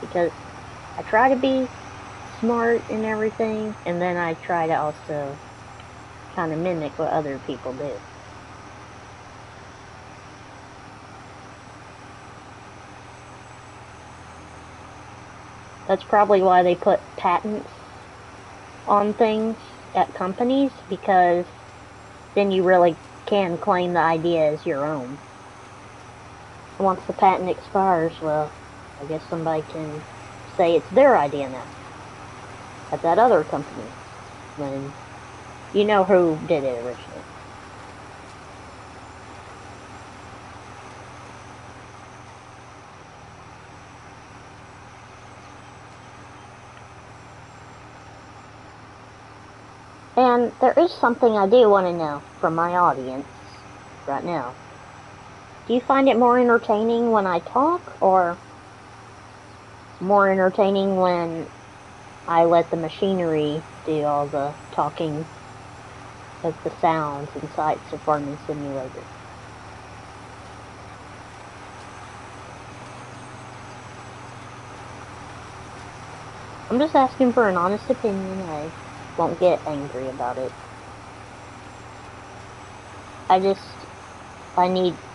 Because I try to be smart and everything, and then I try to also kind of mimic what other people do. That's probably why they put patents on things at companies, because then you really can claim the idea as your own. Once the patent expires, well, I guess somebody can say it's their idea now at that other company, when you know who did it originally. And there is something I do want to know from my audience right now. Do you find it more entertaining when I talk, or more entertaining when I let the machinery do all the talking of the sounds and sights of Farming Simulator? I'm just asking for an honest opinion. I won't get angry about it.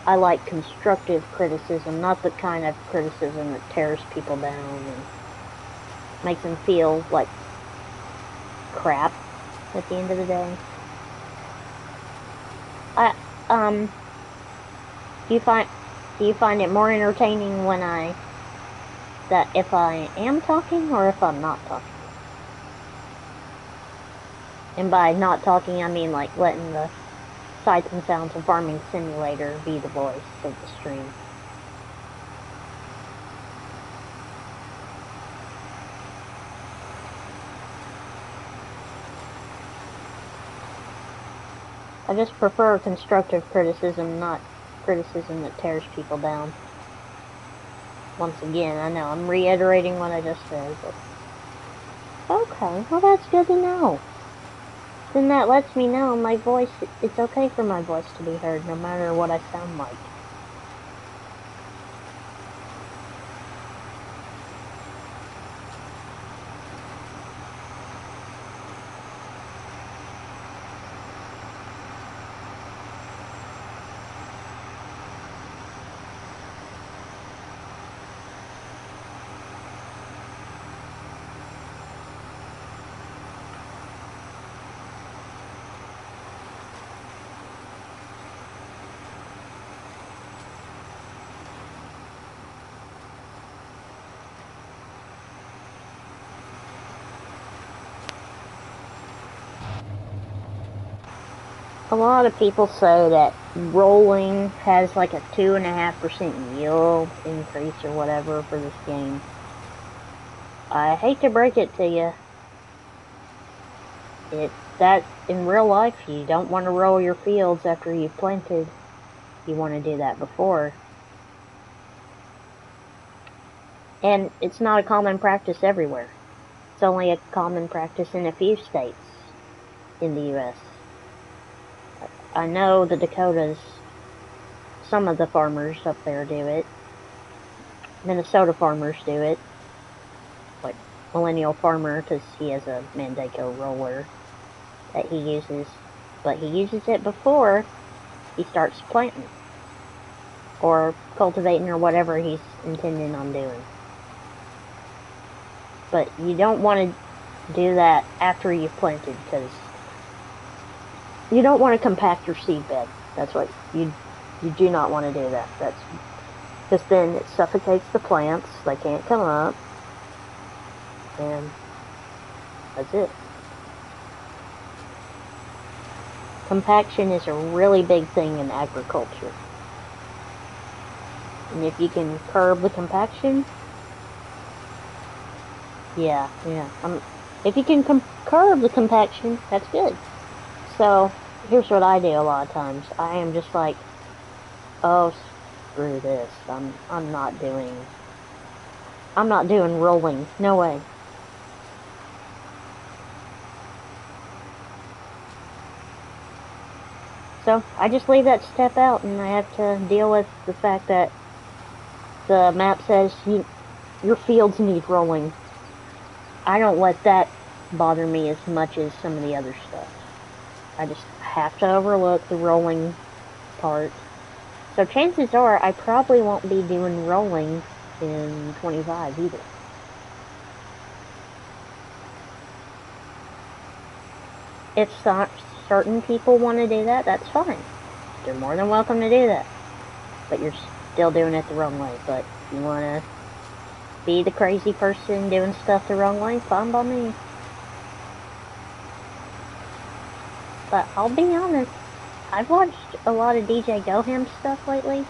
I like constructive criticism, not the kind of criticism that tears people down and makes them feel like crap at the end of the day. Do you find it more entertaining when if I am talking, or if I'm not talking? And by not talking, I mean like letting the sights and sounds of Farming Simulator be the voice of the stream. I just prefer constructive criticism, not criticism that tears people down. Once again, I know I'm reiterating what I just said, but okay, well that's good to know. Then that lets me know my voice, it's okay for my voice to be heard no matter what I sound like. A lot of people say that rolling has like a 2.5% yield increase or whatever for this game. I hate to break it to you. That in real life you don't want to roll your fields after you've planted. You want to do that before. And it's not a common practice everywhere. It's only a common practice in a few states in the U.S. I know the Dakotas, some of the farmers up there do it. Minnesota farmers do it. Like Millennial Farmer, because he has a Mandako roller that he uses. But he uses it before he starts planting. Or cultivating or whatever he's intending on doing. But you don't want to do that after you've planted, because you don't want to compact your seed bed. That's what you do not want to do that. That's because then it suffocates the plants. They can't come up, and that's it. Compaction is a really big thing in agriculture, and if you can curb the compaction, yeah. If you can curb the compaction, that's good. So here's what I do a lot of times. I am just like, oh, screw this. I'm not doing rolling. No way. So I just leave that step out, and I have to deal with the fact that the map says your fields need rolling. I don't let that bother me as much as some of the other stuff. I just have to overlook the rolling part. So chances are I probably won't be doing rolling in 25 either. If certain people want to do that, that's fine. You're more than welcome to do that. But you're still doing it the wrong way. But if you want to be the crazy person doing stuff the wrong way, fine by me. But I'll be honest, I've watched a lot of DJ Goham stuff lately.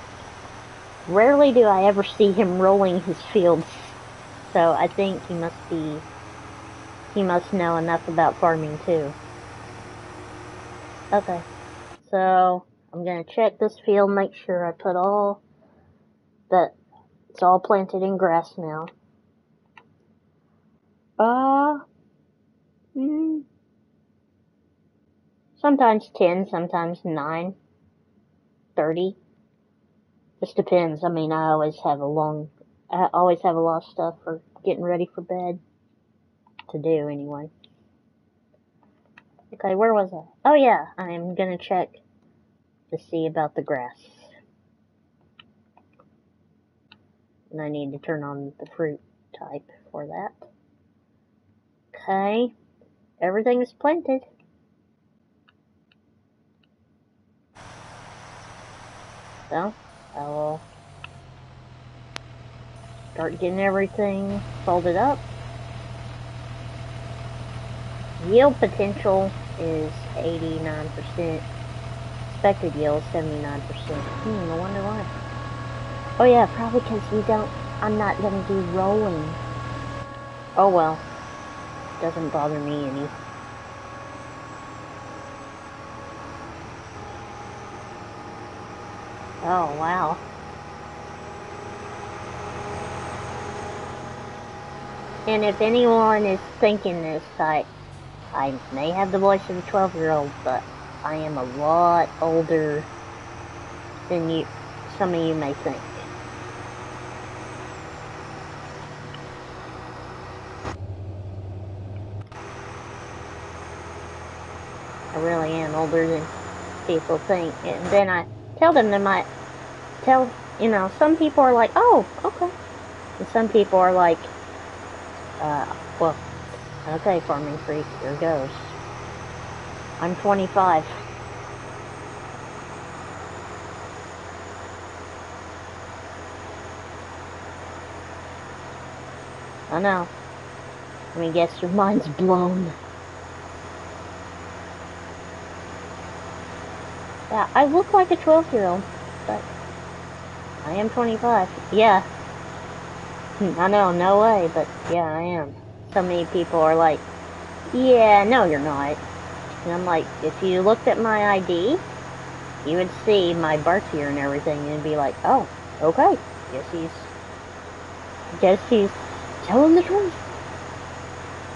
Rarely do I ever see him rolling his fields. So I think he must know enough about farming too. Okay, so I'm gonna check this field, make sure I put that it's all planted in grass now. Sometimes 10, sometimes 9, 30. Just depends. I mean, I always have a lot of stuff for getting ready for bed to do anyway. Okay, where was I? Oh yeah, I'm gonna check to see about the grass. And I need to turn on the fruit type for that. Okay, everything is planted. So, I will start getting everything folded up. Yield potential is 89%. Expected yield 79%. I wonder why. Oh yeah, probably because I'm not gonna do rolling. Oh well. Doesn't bother me any. Oh, wow. And if anyone is thinking this, I may have the voice of a 12-year-old, but I am a lot older than some of you may think. I really am older than people think. And then I tell them some people are like, oh, okay. And some people are like, well, okay, farming freak, here goes. I'm 25. I know. I mean, guess your mind's blown. Yeah, I look like a 12-year-old, but I am 25. Yeah. I know, no way, but yeah, I am. So many people are like, yeah, no, you're not. And I'm like, if you looked at my ID, you would see my birth year and everything, and it'd be like, oh, okay, guess he's telling the truth.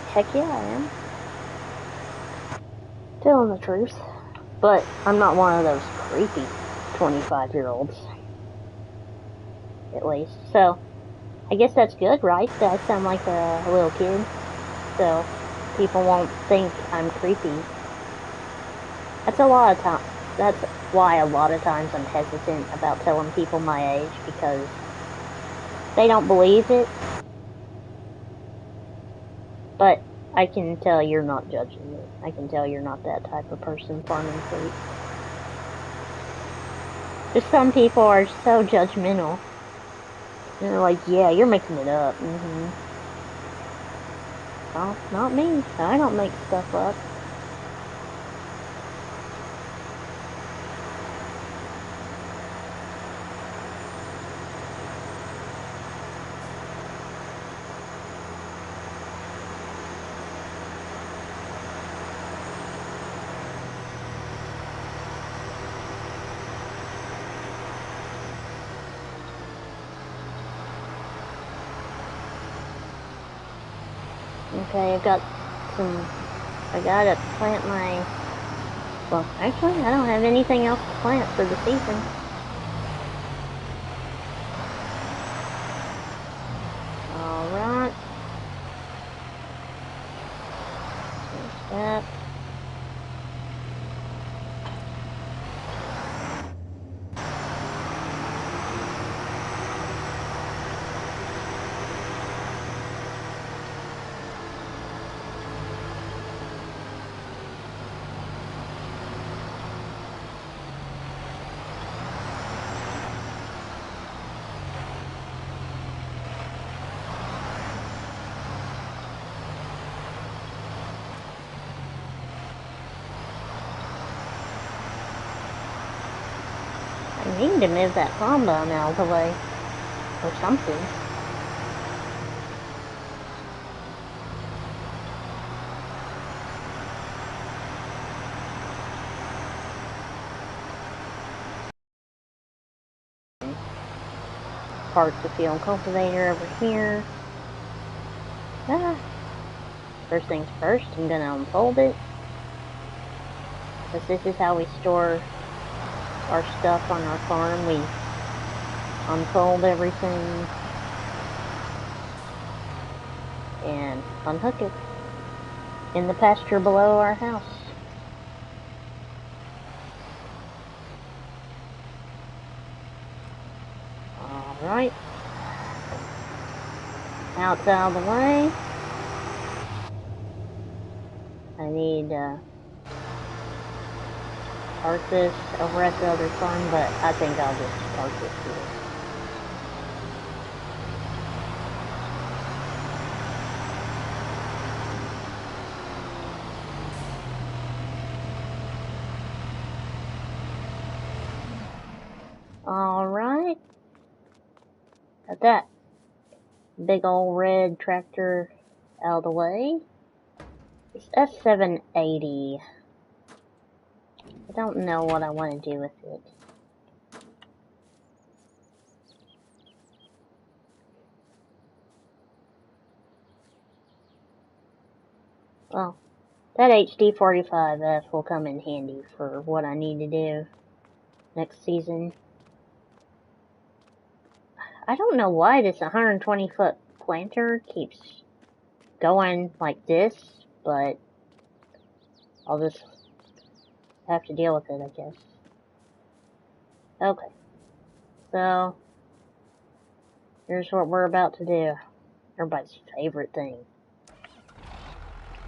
Heck yeah, I am. Telling the truth. But I'm not one of those creepy 25-year-olds. At least. So, I guess that's good, right? That I sound like a little kid. So, people won't think I'm creepy. That's why a lot of times I'm hesitant about telling people my age, because they don't believe it. But I can tell you're not judging me. I can tell you're not that type of person, farming freak. Just some people are so judgmental. And they're like, yeah, you're making it up. Well, not me. I don't make stuff up. Okay, I gotta plant well, actually, I don't have anything else to plant for the season. Alright. There's that. I need to move that bomb out of the way. Or something. Park the field cultivator over here. First things first, I'm gonna unfold it. Because this is how we store our stuff on our farm. We unfold everything and unhook it in the pasture below our house. Alright. Now it's out of the way. I need park this over at the other farm, but I think I'll just park it here. Alright. Got that big old red tractor out of the way. It's F780. I don't know what I want to do with it. Well, that HD45F will come in handy for what I need to do next season. I don't know why this 120-foot planter keeps going like this, but I'll just have to deal with it, I guess. Okay, so here's what we're about to do. Everybody's favorite thing.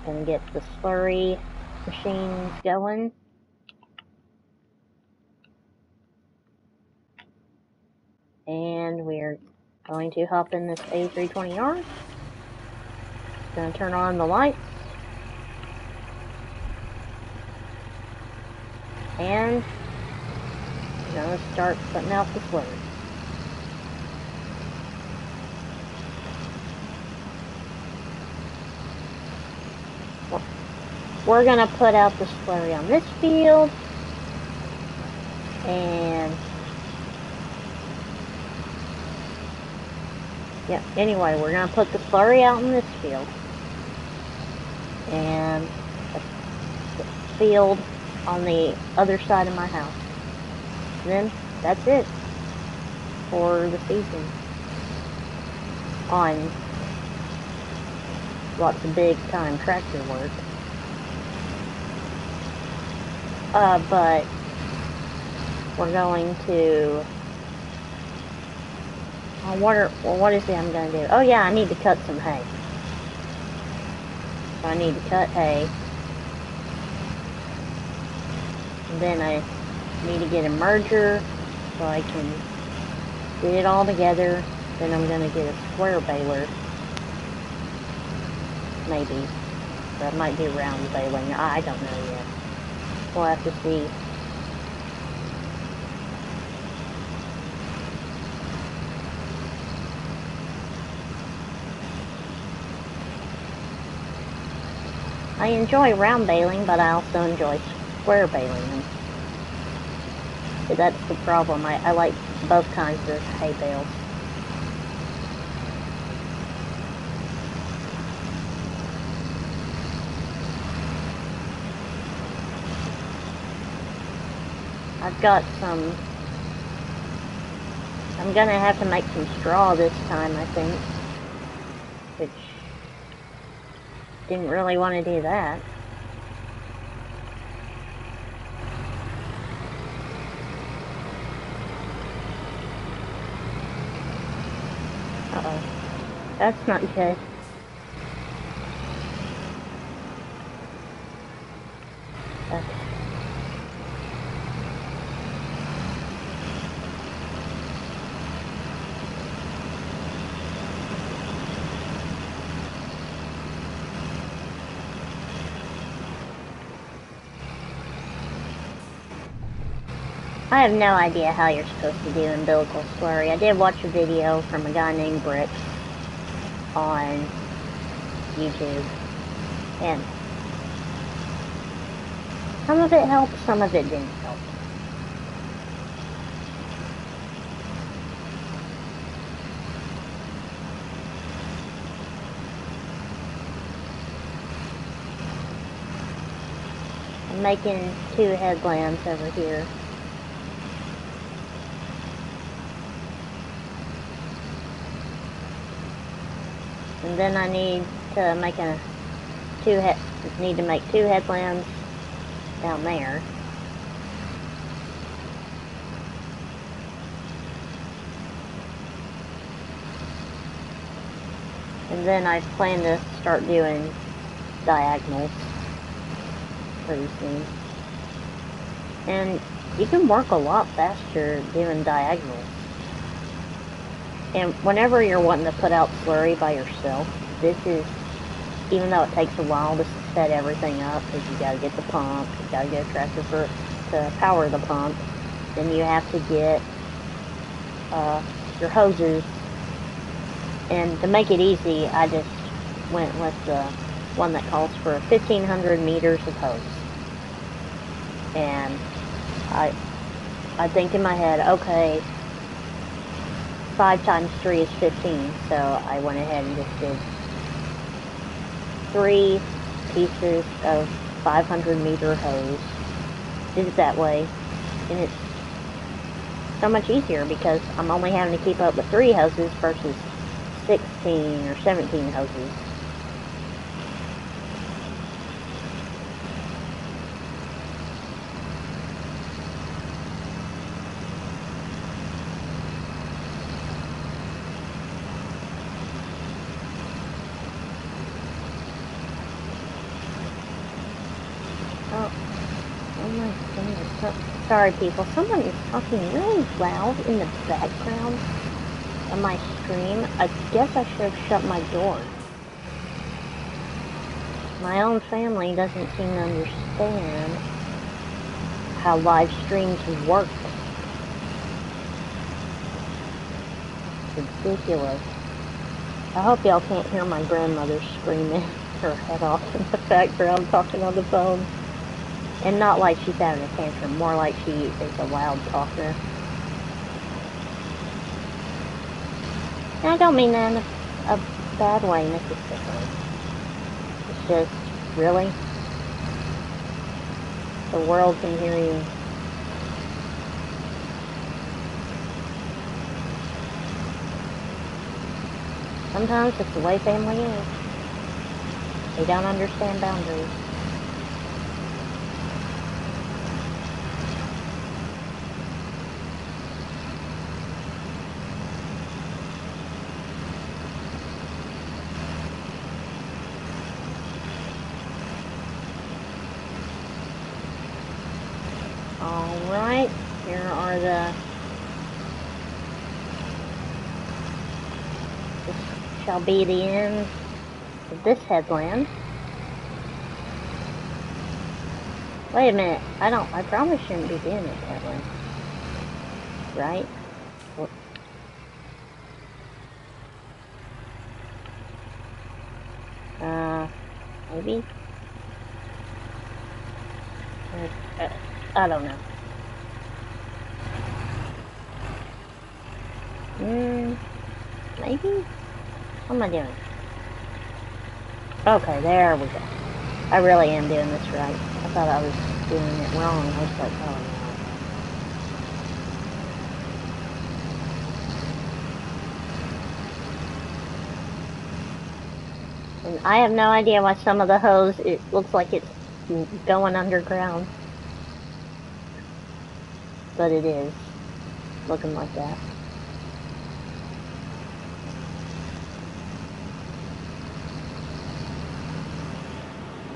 Gonna get the slurry machines going. And we're going to hop in this A320R. Gonna turn on the lights. And we're gonna start putting out the slurry. We're gonna put out the slurry on this field. And yeah, anyway, we're gonna put the slurry out in this field. And the field on the other side of my house. And then that's it for the season. On lots of big time tractor work. But we're going to what is it I'm going to do? Oh yeah, I need to cut some hay. So I need to cut hay. And then I need to get a merger so I can get it all together. Then I'm going to get a square baler. Maybe. That might be round baling. I don't know yet. We'll have to see. I enjoy round baling, but I also enjoy square baling. That's the problem. I like both kinds of hay bales. I've got some. I'm gonna have to make some straw this time, I think. Which didn't really want to do that. Uh-oh. That's not good. Okay. I have no idea how you're supposed to do umbilical slurry. I did watch a video from a guy named Brick on YouTube, and some of it helped, some of it didn't help. I'm making 2 headlamps over here. And then I need to make 2 headlamps down there. And then I plan to start doing diagonals pretty soon. And you can work a lot faster doing diagonals. And whenever you're wanting to put out slurry by yourself, this is, even though it takes a while to set everything up, because you gotta get the pump, you gotta get a tractor to power the pump, then you have to get your hoses. And to make it easy, I just went with the one that calls for 1,500 meters of hose. And I think in my head, okay, 5 times 3 is 15, so I went ahead and just did 3 pieces of 500-meter hose. Did it that way, and it's so much easier because I'm only having to keep up with 3 hoses versus 16 or 17 hoses. Oh my goodness. Sorry people, someone is talking really loud in the background of my stream. I guess I should have shut my door. My own family doesn't seem to understand how live streams work. It's ridiculous. I hope y'all can't hear my grandmother screaming her head off in the background talking on the phone. And not like she's having a tantrum, more like she is a loud talker. And I don't mean that in a bad way necessarily. It's just, really? The world can hear you. Sometimes it's the way family is. They don't understand boundaries. Alright, here are this shall be the end of this headland. Wait a minute, I probably shouldn't be doing this headland. Right? Maybe? I don't know. Maybe? What am I doing? Okay, there we go. I really am doing this right. I thought I was doing it wrong. I was like, oh no. And I have no idea why some of the hose, it looks like it's going underground. But it is. Looking like that.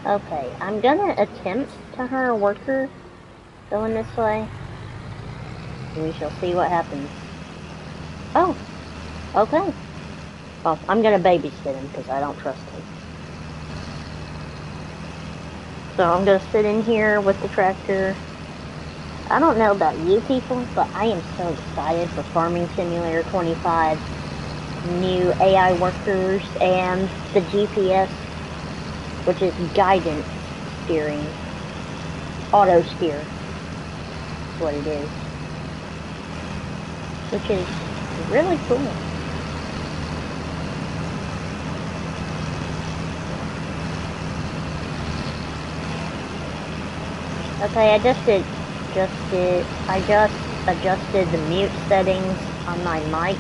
Okay, I'm gonna attempt to hire a worker going this way. And we shall see what happens. Oh! Okay. Well, I'm gonna babysit him because I don't trust him. So I'm gonna sit in here with the tractor. I don't know about you people, but I am so excited for Farming Simulator 25. New AI workers and the GPS, which is guidance steering. Auto steer. That's what it is. Which is really cool. Okay, I just adjusted the mute settings on my mic.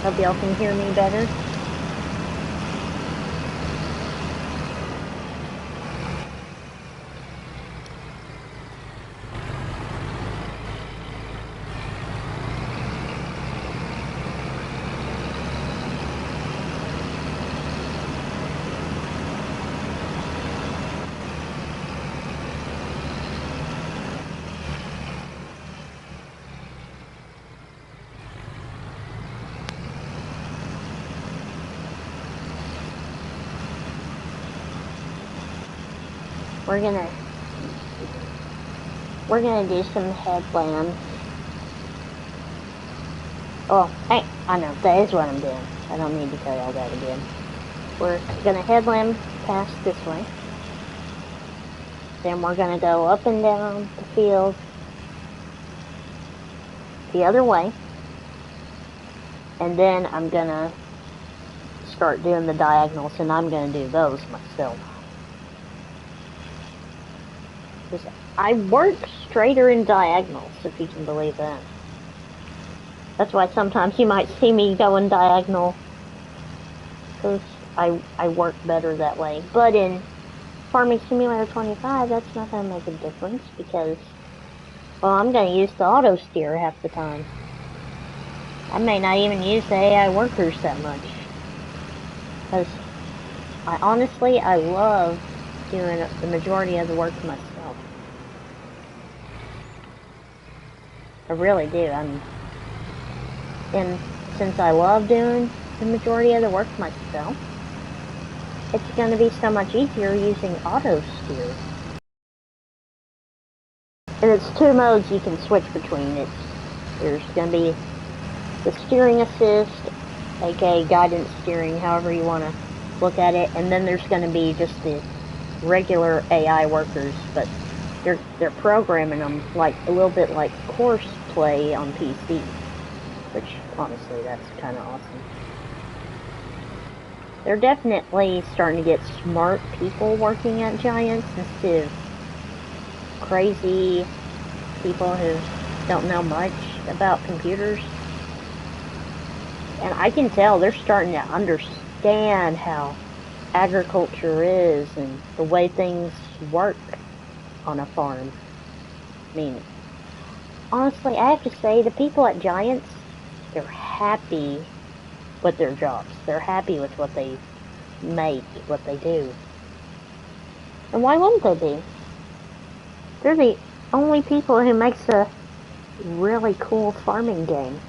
Hope y'all can hear me better. We're gonna do some headlands. Oh, hey, I know, that is what I'm doing. I don't need to tell y'all that again. We're gonna headland past this way. Then we're gonna go up and down the field the other way. And then I'm gonna start doing the diagonals, and I'm gonna do those myself. I work straighter in diagonals, if you can believe that. That's why sometimes you might see me going diagonal, because I work better that way. But in Farming Simulator 25, that's not going to make a difference, because, well, I'm going to use the auto steer half the time. I may not even use the AI workers that much, because I love doing the majority of the work myself. I really do. And since I love doing the majority of the work myself, it's going to be so much easier using auto steer. And it's 2 modes you can switch between. There's going to be the steering assist, aka guidance steering, however you want to look at it, and then there's going to be just the regular AI workers, but they're programming them like a little bit like course play on PC, which honestly that's kind of awesome. They're definitely starting to get smart people working at Giants instead of crazy people who don't know much about computers. And I can tell they're starting to understand how agriculture is and the way things work on a farm. I mean, honestly, I have to say, the people at Giants, they're happy with their jobs. They're happy with what they make, what they do. And why wouldn't they be? They're the only people who makes a really cool farming game.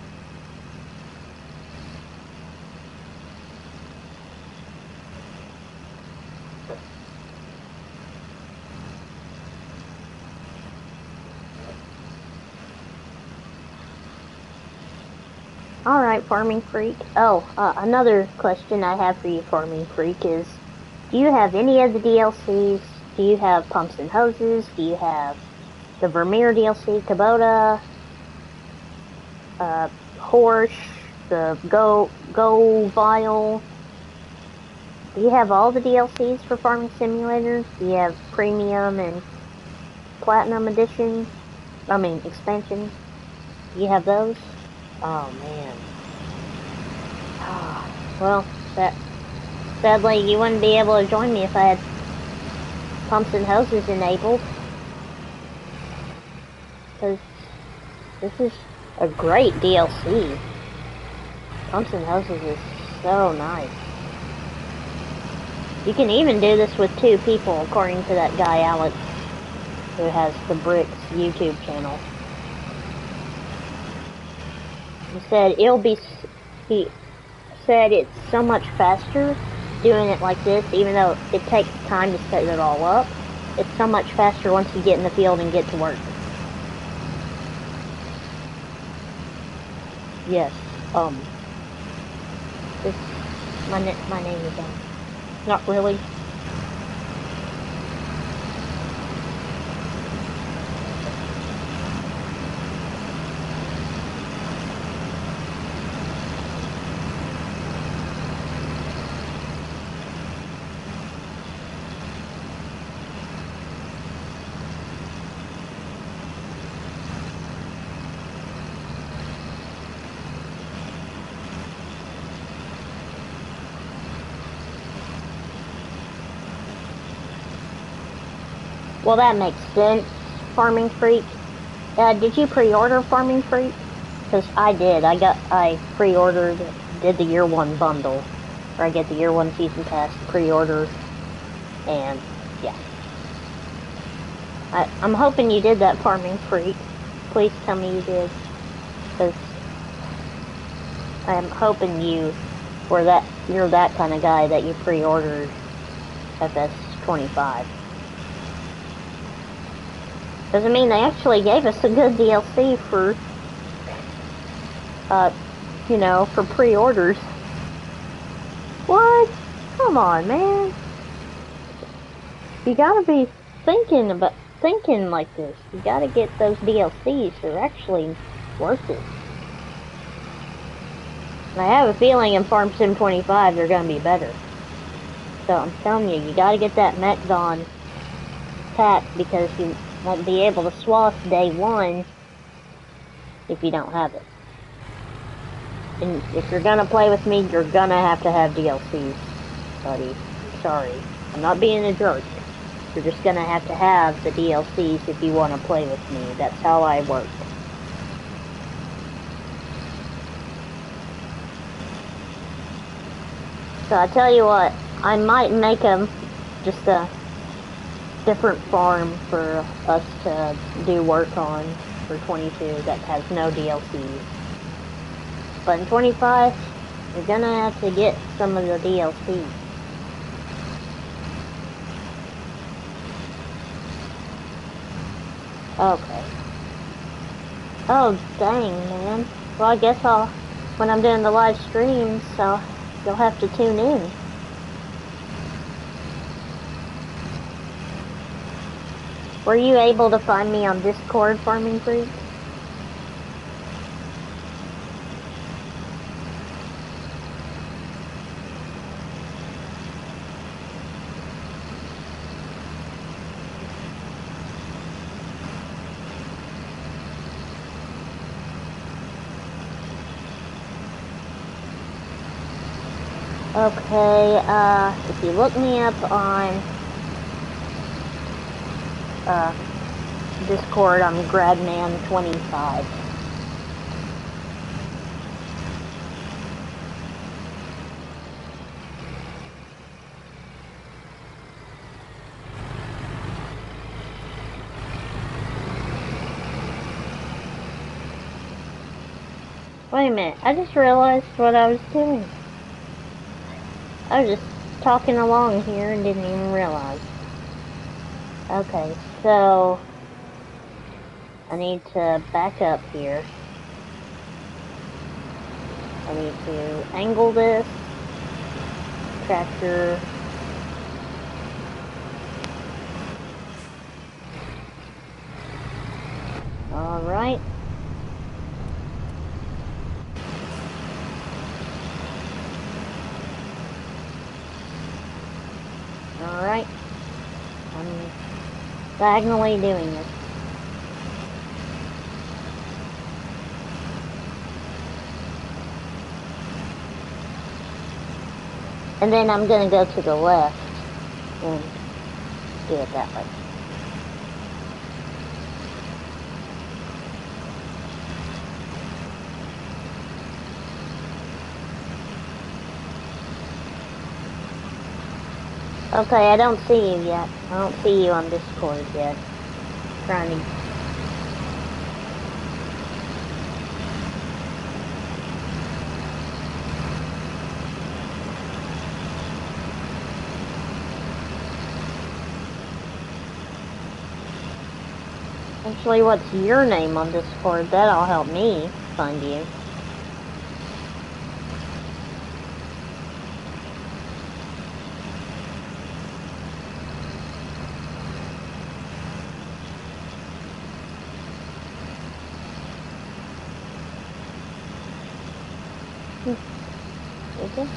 Alright, Farming Freak. Oh, another question I have for you, Farming Freak, is, do you have any of the DLCs? Do you have Pumps and Hoses? Do you have the Vermeer DLC, Kubota, Horse, the Go Vile? Do you have all the DLCs for Farming Simulator? Do you have Premium and Platinum Edition? I mean, Expansion? Do you have those? Oh, man. Well, sadly, you wouldn't be able to join me if I had Pumps and Hoses enabled. Because this is a great DLC. Pumps and Hoses is so nice. You can even do this with 2 people, according to that guy Alex, who has the Bricks YouTube channel. He said it's so much faster doing it like this, even though it takes time to set it all up. It's so much faster once you get in the field and get to work. Yes, my name is, not really. Well, that makes sense, Farming Freak. Did you pre-order Farming Freak? Because I did. I pre-ordered, did the year 1 bundle. Or I get the year 1 season pass, pre-order, and yeah. I'm hoping you did that, Farming Freak. Please tell me you did. Because I'm hoping you're that kind of guy that you pre-ordered FS22. Doesn't mean they actually gave us a good DLC for, for pre-orders. What? Come on, man. You gotta be thinking like this. You gotta get those DLCs. They're actually worth it. And I have a feeling in Farm Sim 25 they're gonna be better. So I'm telling you, you gotta get that Mechzon pack because you won't be able to swath day one if you don't have it. And if you're gonna play with me, you're gonna have to have DLCs, buddy. I'm sorry. I'm not being a jerk. You're just gonna have to have the DLCs if you want to play with me. That's how I work. So I tell you what, I might make just a different farm for us to do work on for 22 that has no DLCs. But in 25, you're gonna have to get some of the DLCs. Okay. Oh, dang, man. Well, I guess when I'm doing the live streams, so you'll have to tune in. Were you able to find me on Discord, Farming Freak? Okay, if you look me up on Discord, I'm Gradman25. Wait a minute, I just realized what I was doing. I was just talking along here and didn't even realize. Okay, so I need to back up here. I need to angle this tractor. Alright. Alright. I'm diagonally doing this. And then I'm gonna go to the left and do it that way. Okay, I don't see you yet. I don't see you on Discord yet. I'm trying to... Actually, what's your name on Discord? That'll help me find you. Is it?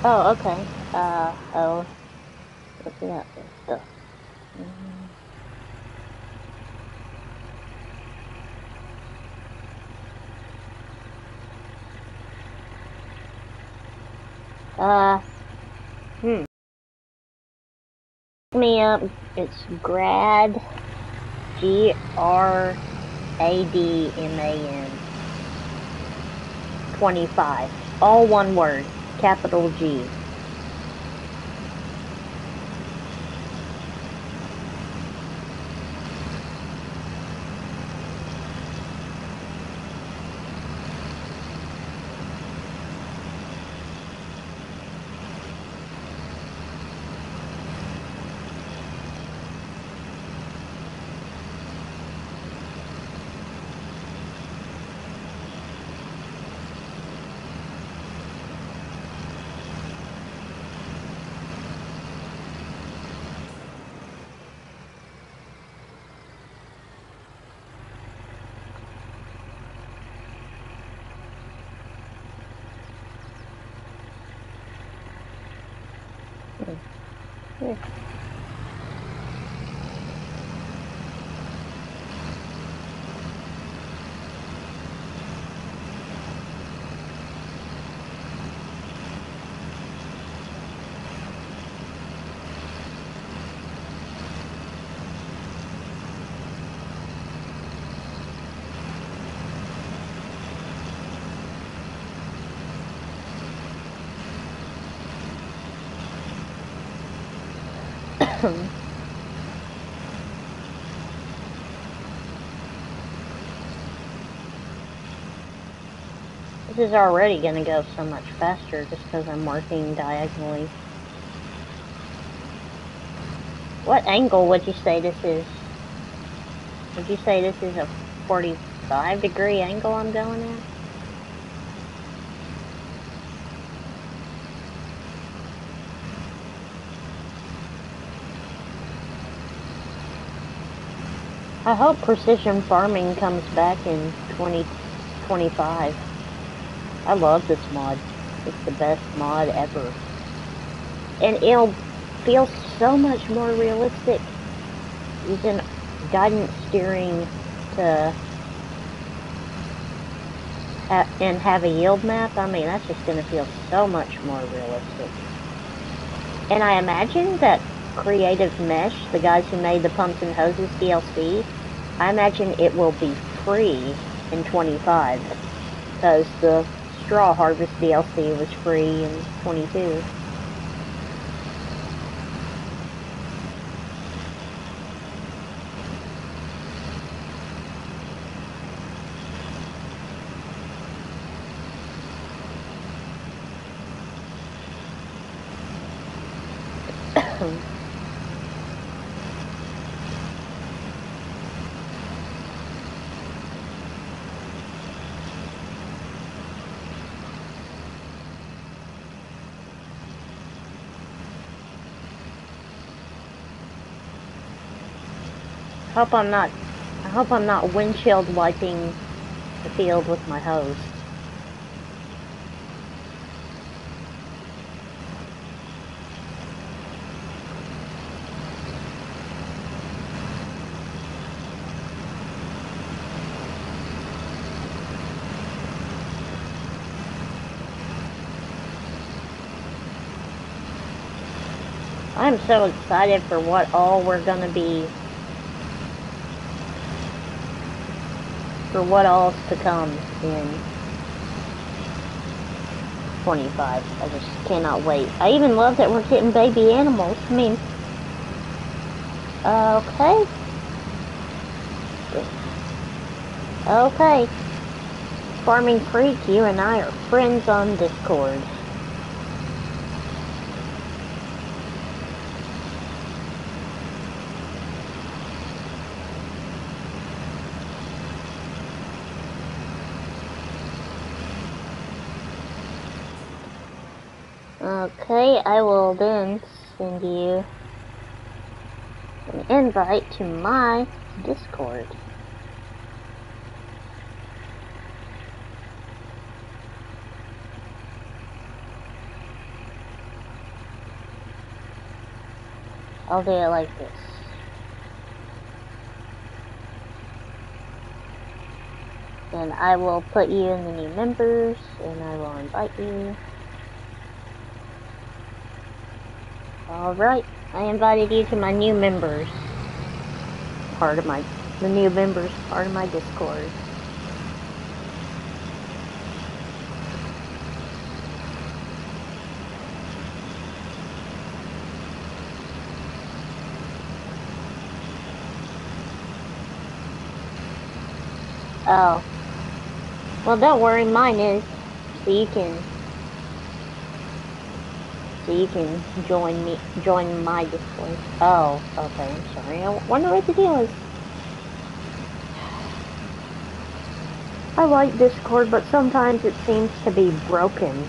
Oh, okay. Oh. What's it out there? Stuff. Look me up. It's Grad. GRADMAN. 25. All one word. Capital G. here. This is already going to go so much faster just because I'm working diagonally. What angle would you say this is? Would you say this is a 45-degree angle I'm going at? I hope precision farming comes back in 2025. I love this mod. It's the best mod ever. And it'll feel so much more realistic using guidance steering to and have a yield map. I mean, that's just going to feel so much more realistic. And I imagine that Creative Mesh, the guys who made the Pumps and Hoses DLC, I imagine it will be free in 25, because the Straw Harvest DLC was free in 22. I hope I'm not windshield wiping the field with my hose. I'm so excited for what all we're gonna be, for what all's to come in 25. I just cannot wait. I even love that we're getting baby animals. I mean, okay. Okay. Farming Freak, you and I are friends on Discord. Okay, I will then send you an invite to my Discord. I'll do it like this. Then I will put you in the new members, and I will invite you. Alright, I invited you to my new members. The new members part of my Discord. Oh. Well, don't worry, mine is. So you can join my Discord. Oh, okay, I'm sorry. I wonder what the deal is. I like Discord, but sometimes it seems to be broken.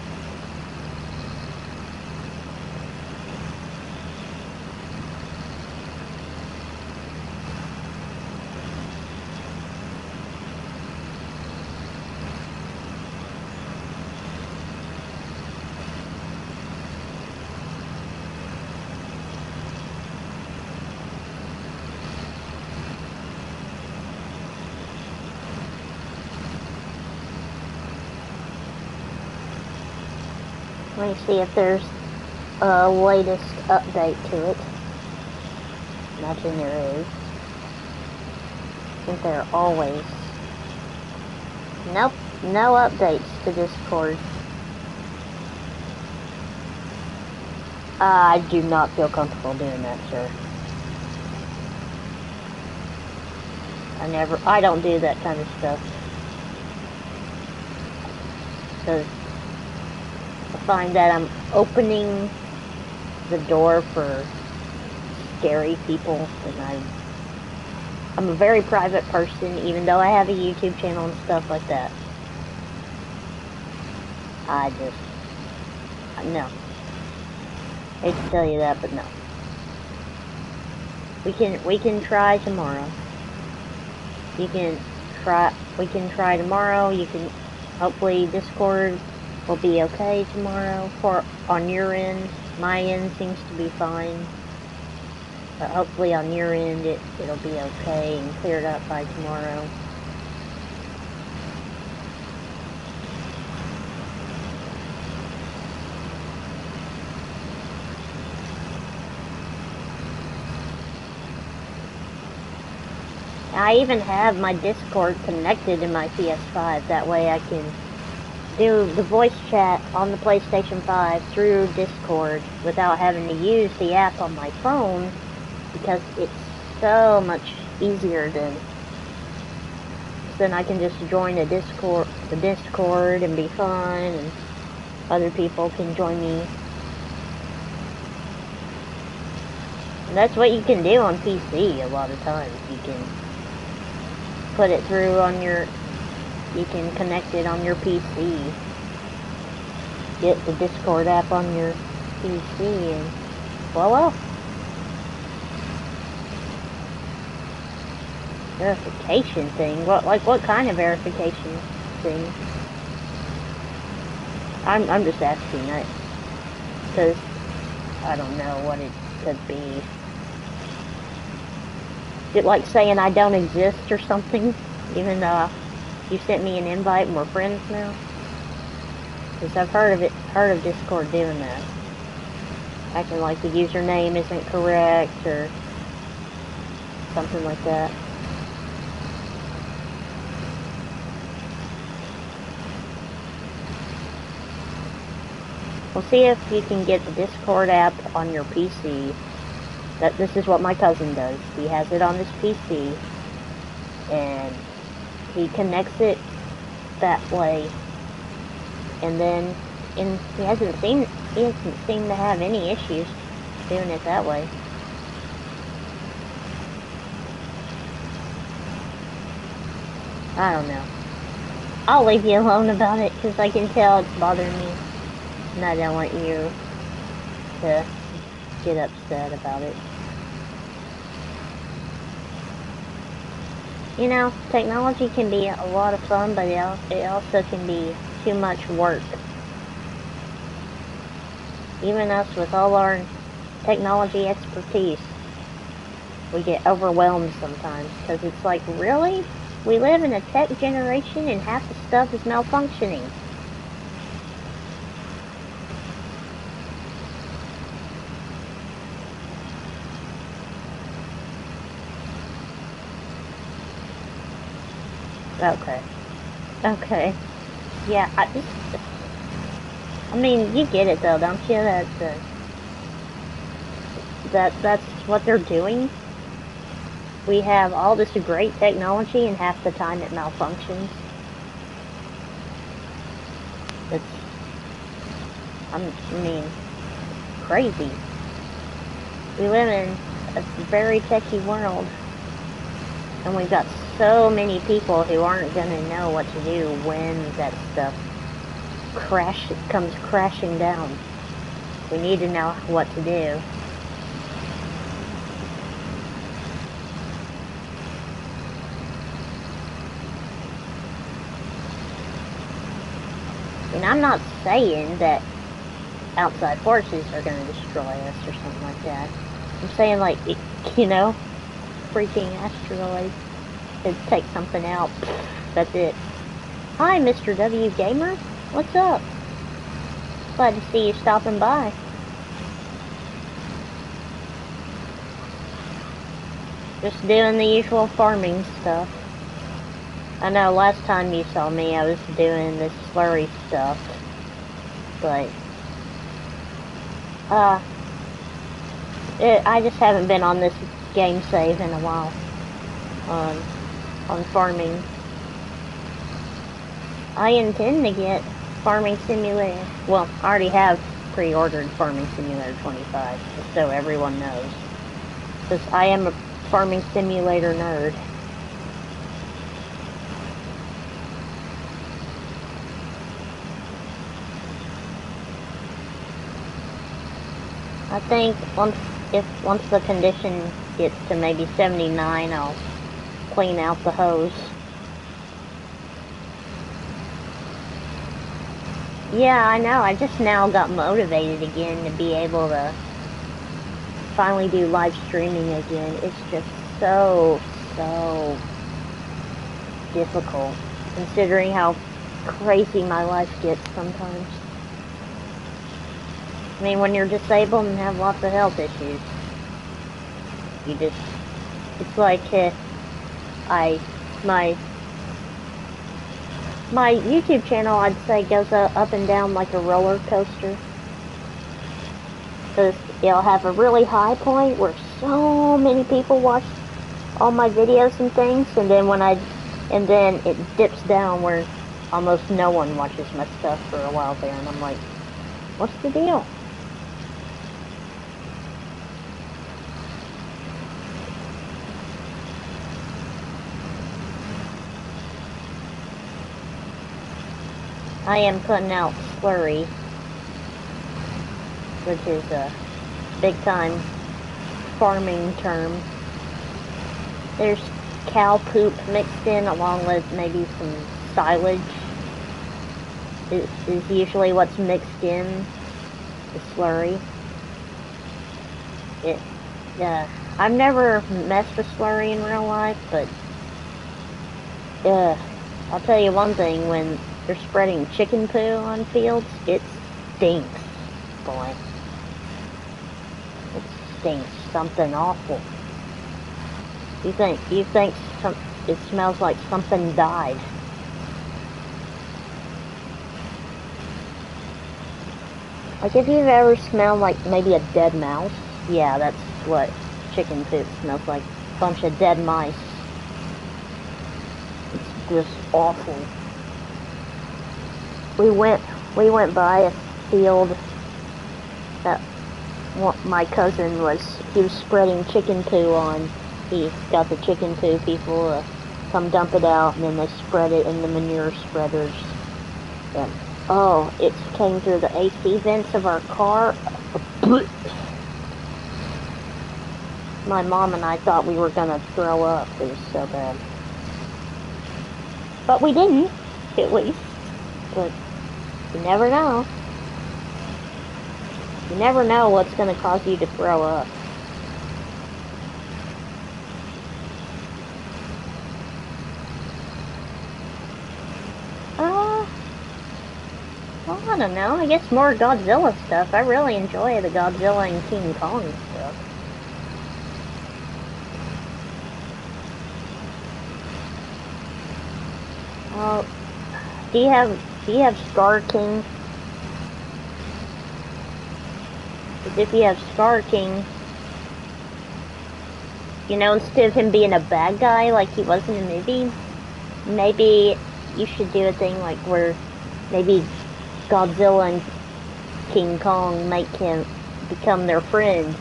Let me see if there's a latest update to it. Imagine there is. I think there are always. Nope, no updates to Discord. I do not feel comfortable doing that, sir. I don't do that kind of stuff. Because I find that I'm opening the door for scary people, and I'm a very private person, even though I have a YouTube channel and stuff like that. No. Hate to tell you that, but no. We can try tomorrow. We can try tomorrow. Hopefully Discord will be okay tomorrow on your end. My end seems to be fine. But hopefully on your end it'll be okay and cleared up by tomorrow. I even have my Discord connected to my PS5. That way I can do the voice chat on the PlayStation 5 through Discord without having to use the app on my phone, because it's so much easier then I can just join the Discord and be fun, and other people can join me. And that's what you can do on PC a lot of times. You can put it through you can connect it on your PC. Get the Discord app on your PC and voila. Verification thing? What kind of verification thing? I'm just asking, because I don't know what it could be. Is it like saying I don't exist or something, even though you sent me an invite and we're friends now? Because I've heard of Discord doing that. Acting like the username isn't correct or something like that. We'll see if you can get the Discord app on your PC. This is what my cousin does. He has it on his PC, and he connects it that way. And then, he hasn't seemed to have any issues doing it that way. I don't know. I'll leave you alone about it, because I can tell it's bothering me. And I don't want you to get upset about it. You know, technology can be a lot of fun, but it also can be too much work. Even us with all our technology expertise, we get overwhelmed sometimes, because it's like, really? We live in a tech generation and half the stuff is malfunctioning. Okay. Yeah, I mean, you get it though, don't you? That's what they're doing. We have all this great technology and half the time it malfunctions. I mean, crazy. We live in a very techie world, and we've got so many people who aren't gonna know what to do when that stuff comes crashing down. We need to know what to do. And I'm not saying that outside forces are gonna destroy us or something like that. I'm saying, like, you know, freaking asteroid to take something out. That's it. Hi, Mr. W Gamer. What's up? Glad to see you stopping by. Just doing the usual farming stuff. I know last time you saw me, I was doing this slurry stuff. But, I just haven't been on this game save in a while. On farming. I intend to get Farming Simulator. Well, I already have pre-ordered Farming Simulator 25, just so everyone knows. Because I am a Farming Simulator nerd. I think once the condition gets to maybe 79, I'll clean out the hose. Yeah, I know. I just now got motivated again to be able to finally do live streaming again. It's just so difficult, considering how crazy my life gets sometimes. I mean, when you're disabled and have lots of health issues, it's like, my YouTube channel, I'd say, goes up and down like a roller coaster. Because it'll have a really high point where so many people watch all my videos and things, and then it dips down where almost no one watches my stuff for a while there, and I'm like, what's the deal? I am putting out slurry, which is a big time farming term. There's cow poop mixed in along with maybe some silage. Is usually what's mixed in the slurry. I've never messed with slurry in real life, but I'll tell you one thing, when they're spreading chicken poo on fields, it stinks, boy. It stinks something awful. You think it smells like something died. Like if you've ever smelled like maybe a dead mouse, yeah, that's what chicken poop smells like. A bunch of dead mice. It's just awful. We went by a field that my cousin he was spreading chicken poo on. He got the chicken poo people to come dump it out, and then they spread it in the manure spreaders. And oh, it came through the AC vents of our car. My mom and I thought we were gonna throw up. It was so bad. But we didn't, at least. But you never know. You never know what's gonna cause you to throw up. Well, I don't know. I guess more Godzilla stuff. I really enjoy the Godzilla and King Kong stuff. Well, do you have Scar King? If you have Scar King, you know, instead of him being a bad guy like he was in the movie, maybe you should do a thing like where maybe Godzilla and King Kong make him become their friend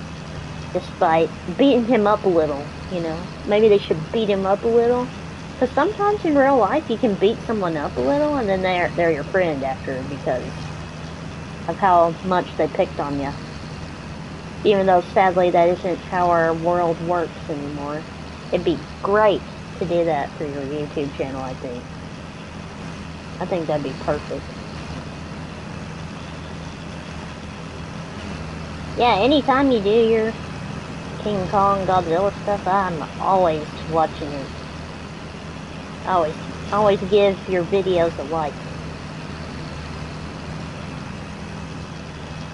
just by beating him up a little, you know. Maybe they should beat him up a little. Because sometimes in real life you can beat someone up a little and then they're your friend after because of how much they picked on you. Even though sadly that isn't how our world works anymore. It'd be great to do that for your YouTube channel, I think. I think that'd be perfect. Yeah, anytime you do your King Kong, Godzilla stuff, I'm always watching it. Always give your videos a like.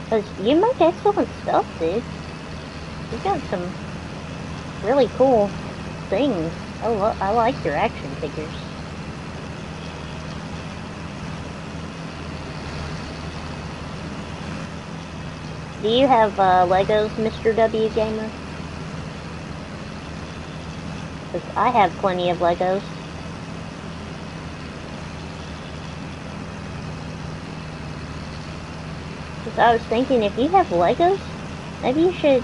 Cause you make excellent stuff, dude. You got some really cool things. I like your action figures. Do you have Legos, Mr. W Gamer? Cause I have plenty of Legos. Cause I was thinking, if you have Legos, maybe you should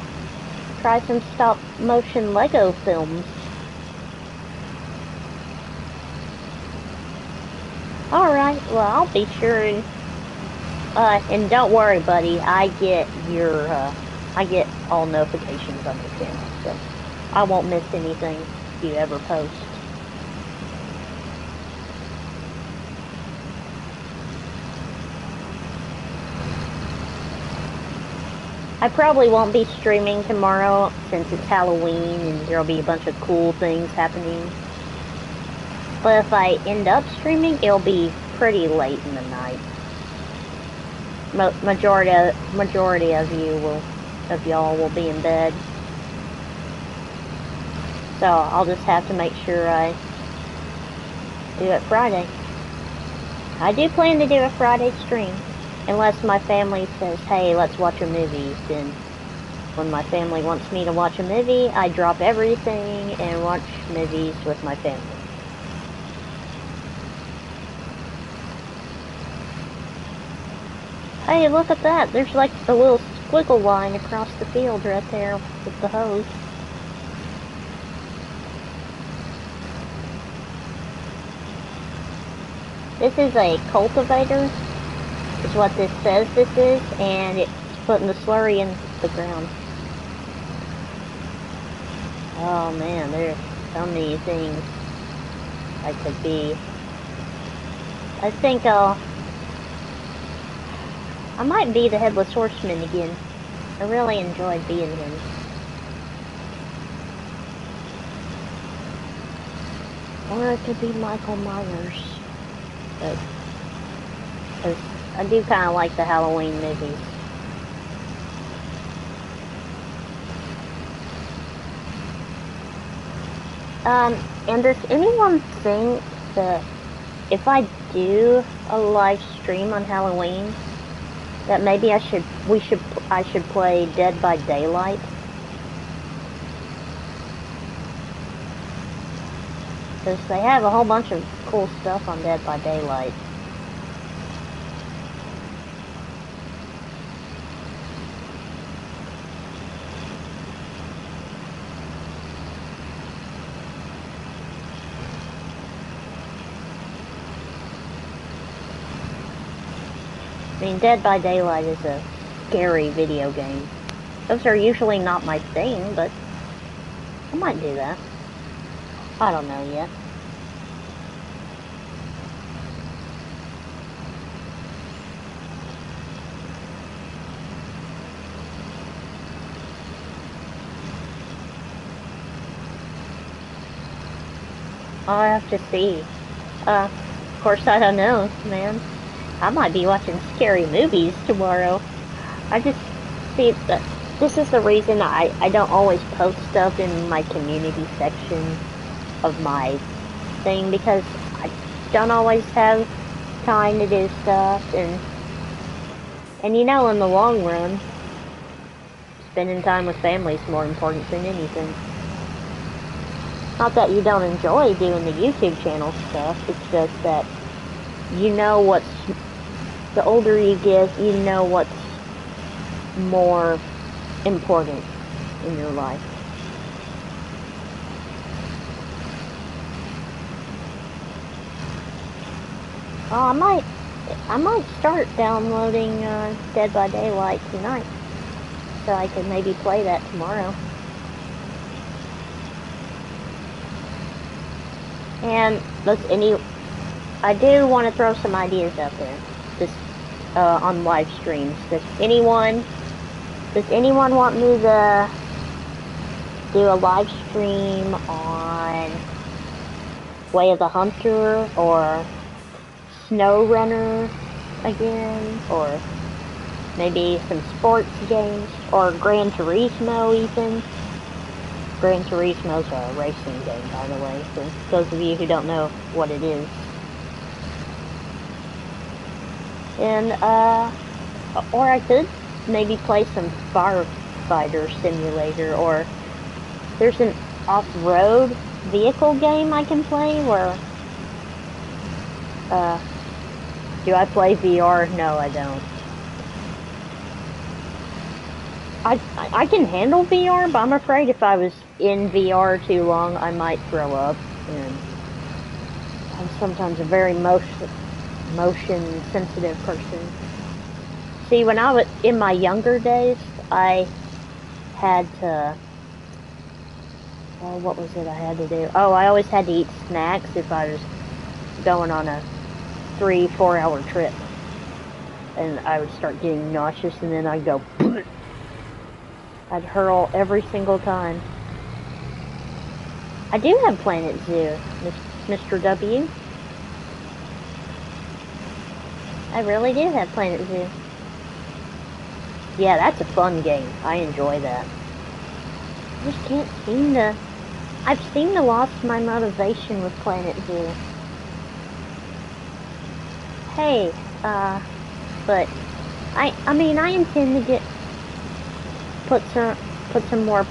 try some stop motion Lego films. Alright, well, I'll be sure and don't worry, buddy, I get all notifications on your channel, so I won't miss anything you ever post. I probably won't be streaming tomorrow since it's Halloween and there'll be a bunch of cool things happening. But if I end up streaming, it'll be pretty late in the night. Majority of y'all will be in bed. So I'll just have to make sure I do it Friday. I do plan to do a Friday stream. Unless my family says, hey, let's watch a movie. Then when my family wants me to watch a movie, I drop everything and watch movies with my family. Hey, look at that. There's like a little squiggle line across the field right there with the hose. This is a cultivator, is what this says this is, and it's putting the slurry in the ground. Oh man, there's so many things I could be. I think I might be the Headless Horseman again. I really enjoyed being him. Or it could be Michael Myers. But I do kind of like the Halloween movies. And does anyone think that if I do a live stream on Halloween, that maybe I should play Dead by Daylight? Because they have a whole bunch of cool stuff on Dead by Daylight. I mean, Dead by Daylight is a scary video game. Those are usually not my thing, but I might do that. I don't know yet. I'll have to see. Of course, I don't know, man. I might be watching scary movies tomorrow. I just see that this is the reason I don't always post stuff in my community section of my thing, because I don't always have time to do stuff, and you know, in the long run, spending time with family is more important than anything. Not that you don't enjoy doing the YouTube channel stuff, it's just that you know what's, the older you get, you know what's more important in your life. Oh, I might start downloading Dead by Daylight tonight, so I can maybe play that tomorrow. And I do want to throw some ideas out there, just on live streams. Does anyone want me to do a live stream on Way of the Hunter or Snow Runner again, or maybe some sports games, or Gran Turismo even. Gran Turismo's a racing game, by the way, for those of you who don't know what it is. And, or I could maybe play some firefighter simulator, or there's an off-road vehicle game I can play where, do I play VR? No, I don't. I can handle VR, but I'm afraid if I was in VR too long, I might throw up, and I'm sometimes a very motion-sensitive person. See, when I was in my younger days, I had to, what was it I had to do? Oh, I always had to eat snacks if I was going on a 3-4 hour trip. And I would start getting nauseous, and then I'd go, I'd hurl every single time. I do have Planet Zoo, Mr. W. I really do have Planet Zoo. Yeah, that's a fun game. I enjoy that. I just can't seem to... I've seemed to lost my motivation with Planet Zoo. Hey, but I mean, I intend to put some more.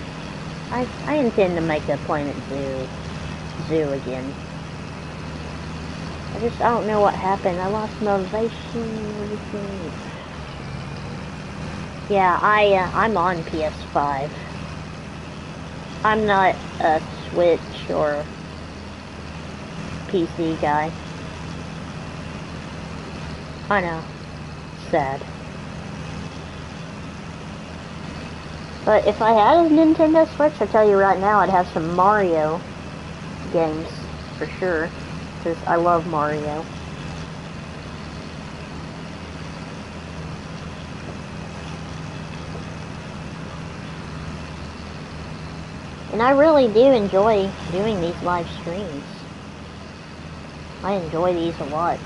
I intend to make a Planet Zoo again. I don't know what happened. I lost motivation. Yeah, I'm on PS5. I'm not a Switch or PC guy. I know. Sad. But if I had a Nintendo Switch, I tell you right now, I'd have some Mario games, for sure. Because I love Mario. And I really do enjoy doing these live streams. I enjoy these a lot.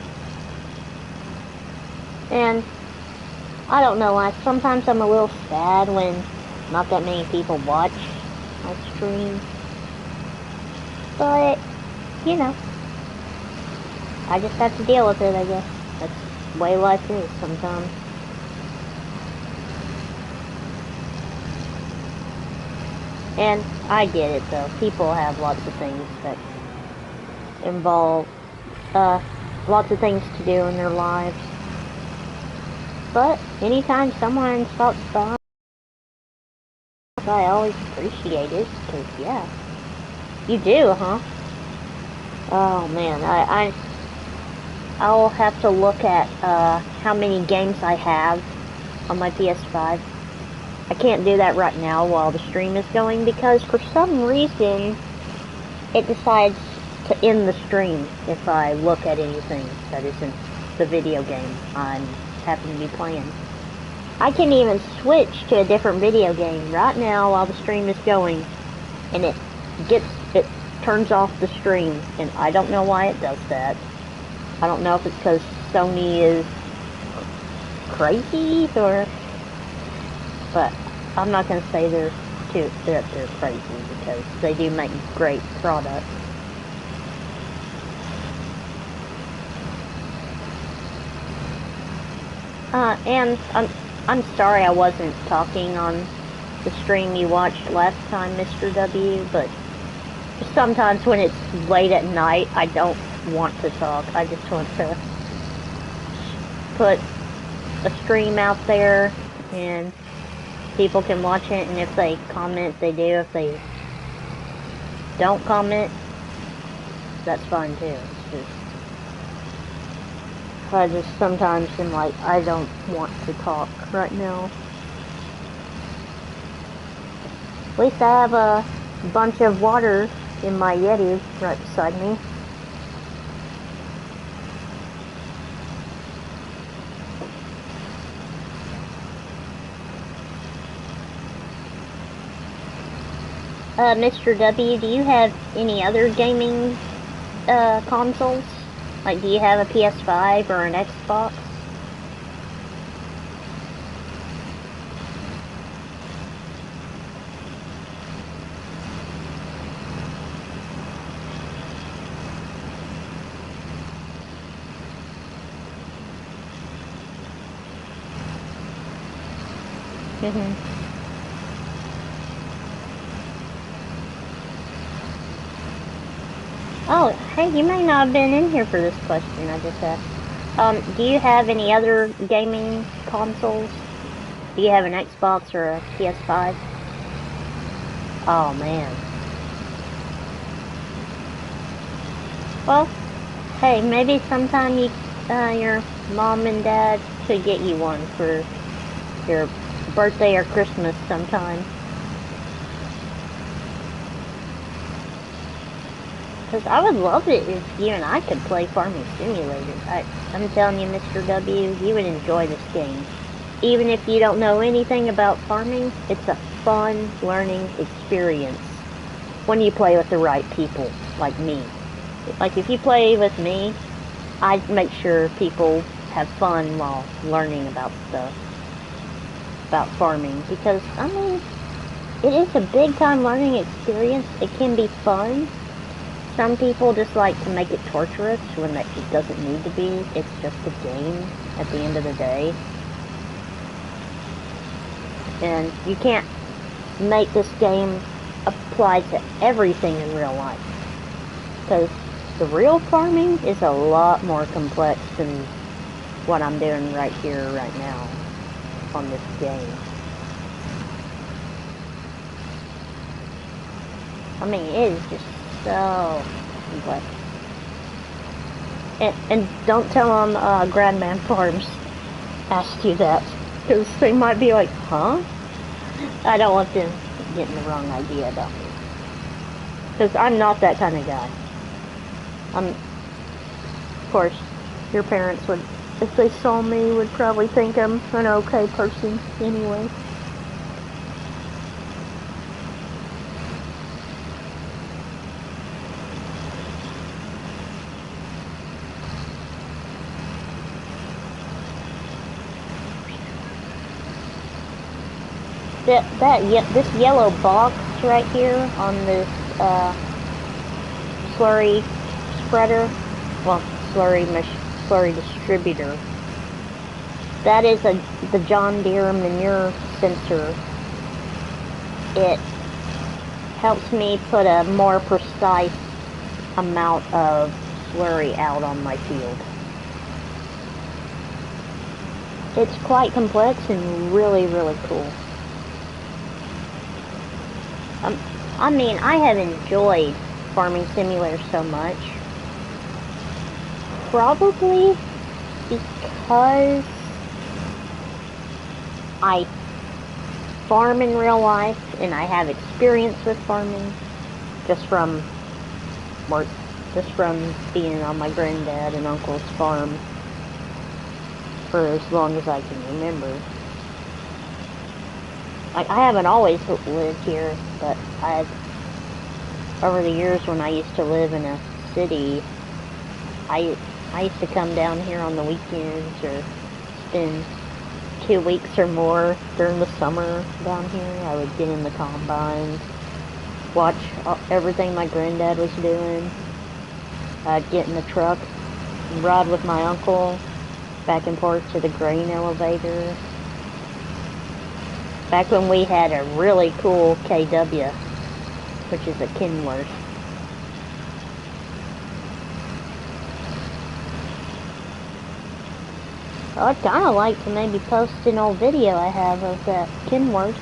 And, I don't know, sometimes I'm a little sad when not that many people watch my stream. But, you know, I just have to deal with it, I guess. That's the way life is sometimes. And I get it, though. People have lots of things that involve, lots of things to do in their lives. But anytime someone stops by, I always appreciate it, because, yeah. You do, huh? Oh, man, I'll have to look at, how many games I have on my PS5. I can't do that right now while the stream is going, because for some reason, it decides to end the stream if I look at anything that isn't the video game I'm happen to be playing. I can even switch to a different video game right now while the stream is going, and it turns off the stream, and I don't know why it does that. I don't know if it's because Sony is crazy, or, but I'm not gonna say they're crazy, because they do make great products. And I'm sorry I wasn't talking on the stream you watched last time, Mr. W, but sometimes when it's late at night, I don't want to talk. I just want to put a stream out there, and people can watch it, and if they comment, they do. If they don't comment, that's fine too. It's just, I just sometimes am like, I don't want to talk right now. At least I have a bunch of water in my Yeti right beside me. Mr. W, do you have any other gaming consoles? Like, do you have a PS5 or an Xbox? Mhm. Oh, hey, you may not have been in here for this question I just asked. Do you have any other gaming consoles? Do you have an Xbox or a PS5? Oh, man. Well, hey, maybe sometime your mom and dad could get you one for your birthday or Christmas sometime. Because I would love it if you and I could play Farming Simulator. I'm telling you, Mr. W, you would enjoy this game. Even if you don't know anything about farming, it's a fun learning experience when you play with the right people, like me. Like, if you play with me, I make sure people have fun while learning about stuff, about farming, because, I mean, it is a big time learning experience. It can be fun. Some people just like to make it torturous when it doesn't need to be. It's just a game at the end of the day. And you can't make this game apply to everything in real life, because the real farming is a lot more complex than what I'm doing right here, right now, on this game. I mean, it is just so complex. And don't tell them Grandman Farms asked you that, because they might be like, huh? I don't want them getting the wrong idea about me, because I'm not that kind of guy. Of course, your parents would, if they saw me, would probably think I'm an okay person anyway. This yellow box right here on this slurry spreader, well, slurry distributor, that is the John Deere manure sensor. It helps me put a more precise amount of slurry out on my field. It's quite complex and really, really cool. I mean, I have enjoyed Farming Simulator so much. Probably because I farm in real life and I have experience with farming just from being on my granddad and uncle's farm for as long as I can remember. Like, I haven't always lived here, but over the years when I used to live in a city, I used to come down here on the weekends or spend 2 weeks or more during the summer down here. I would get in the combines, watch everything my granddad was doing. I'd get in the truck and ride with my uncle back and forth to the grain elevator. Back when we had a really cool KW, which is a Kenworth. I'd kind of like to maybe post an old video I have of that Kenworth.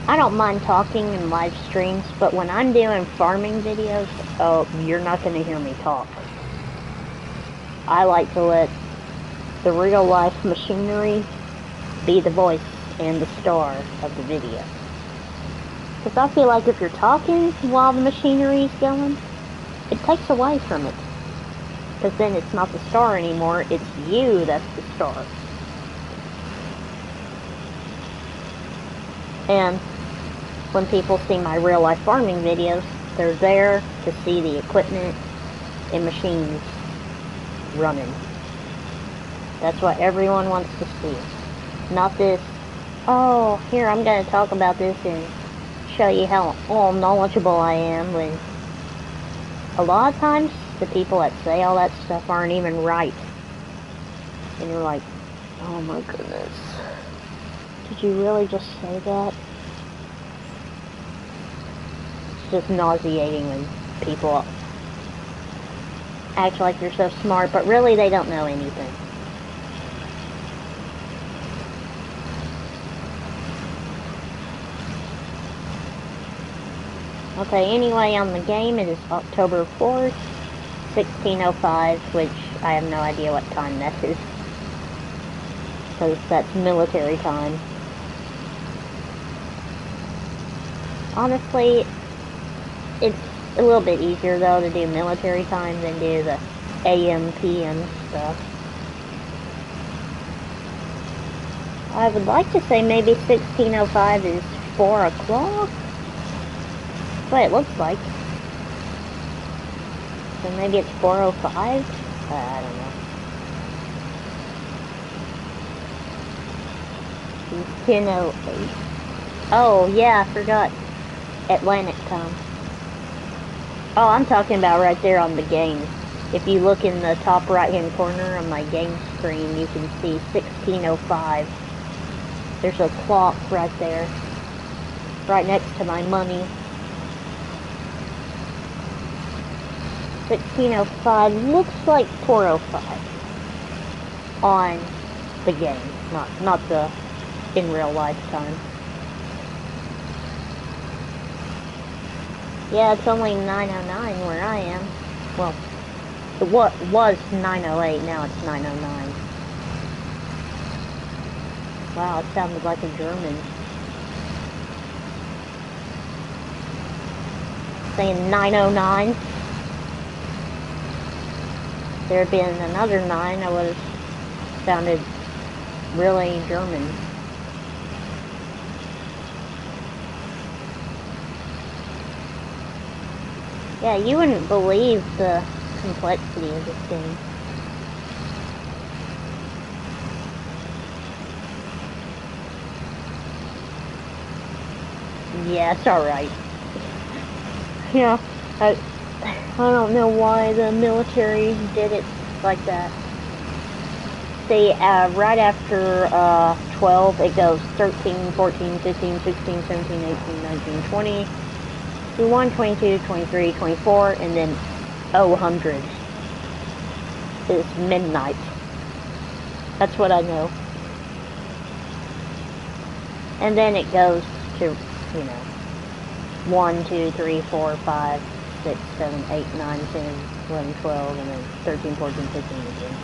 I don't mind talking in live streams, but when I'm doing farming videos, oh, you're not going to hear me talk. I like to let the real life machinery be the voice and the star of the video. Because I feel like if you're talking while the machinery is going, it takes away from it. Because then it's not the star anymore, it's you that's the star. And when people see my real life farming videos, they're there to see the equipment and machines running. That's what everyone wants to see. Not this, oh, here, I'm going to talk about this and show you how all knowledgeable I am, when a lot of times the people that say all that stuff aren't even right. And you're like, oh my goodness. Did you really just say that? It's just nauseating when people act like they're so smart, but really they don't know anything. Okay, anyway, on the game, it is October 4th, 1605, which I have no idea what time that is. Because that's military time. Honestly, it's a little bit easier, though, to do military time than do the AM, PM stuff. I would like to say maybe 1605 is 4 o'clock. But it looks like. So maybe it's 4:05? I don't know. It's 10:08. Oh, yeah, I forgot. Atlantic time. Oh, I'm talking about right there on the game. If you look in the top right-hand corner on my game screen, you can see 16:05. There's a clock right there. Right next to my money. 16:05 looks like 4:05 on the game, not the in real life time. Yeah, it's only 9:09 where I am. Well, it was 9:08, now it's 9:09. Wow, it sounded like a German. Saying 9:09. If there had been another 9, I would have sounded really German. Yeah, you wouldn't believe the complexity of this game. Yeah, it's alright. Yeah, I don't know why the military did it like that. See, right after 12, it goes 13, 14, 15, 16, 17, 18, 19, 20, 21, 22, 23, 24, and then 100 is midnight. That's what I know. And then it goes to, you know, 1, 2, 3, 4, 5, 6, 7, 8, 9, 10, 11, 12, and then 13, 14, 15 again.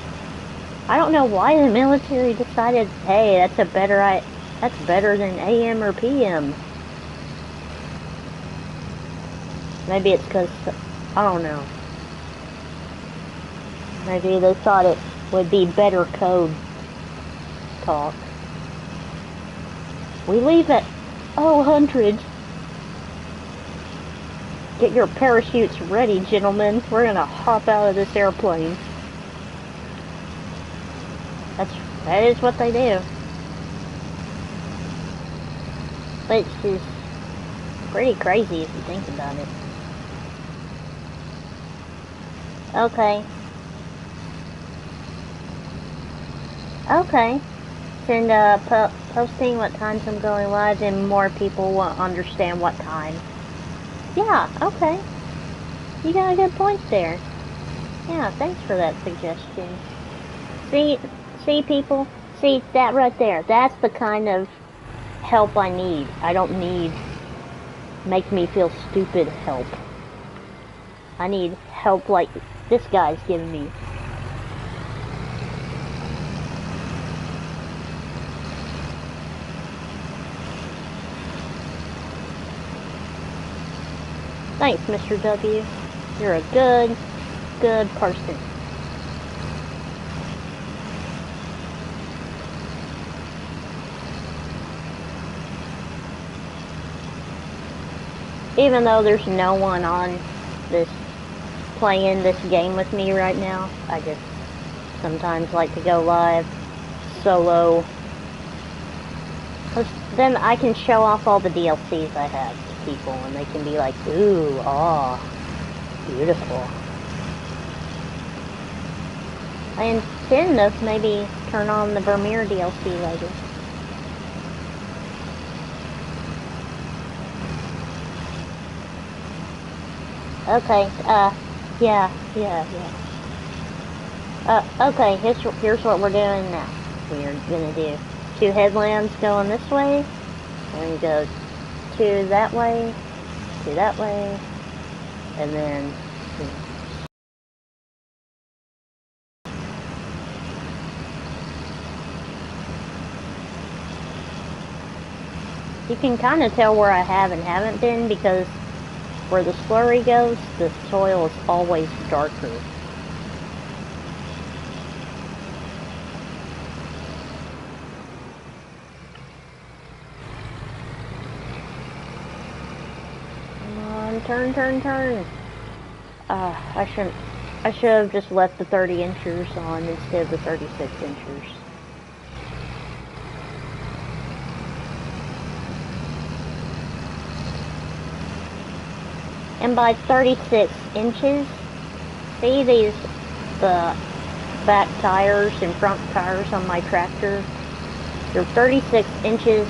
I don't know why the military decided, hey, that's better than AM or PM. Maybe it's because, I don't know. Maybe they thought it would be better code talk. We leave at 100. Get your parachutes ready, gentlemen. We're gonna hop out of this airplane. That is what they do. Which is pretty crazy if you think about it. Okay. Okay. And posting what times I'm going live, and more people will understand what time. Yeah, okay. You got a good point there. Yeah, thanks for that suggestion. See people? See, that right there. That's the kind of help I need. I don't need make me feel stupid help. I need help like this guy's giving me. Thanks, Mr. W. You're a good person. Even though there's no one on this playing this game with me right now, I just sometimes like to go live solo. 'Cause then I can show off all the DLCs I have to people, and they can be like, ooh, beautiful. I intend to maybe turn on the Vermeer DLC later. Okay, yeah. Okay, here's what we're doing now. We're gonna do 2 headlands going this way. We're gonna go 2 that way, 2 that way, and then you can kind of tell where I have and haven't been because where the slurry goes, the soil is always darker. Turn. I should have just left the 30 inchers on instead of the 36 inchers. And by 36 inches, see the back tires and front tires on my tractor? They're 36 inches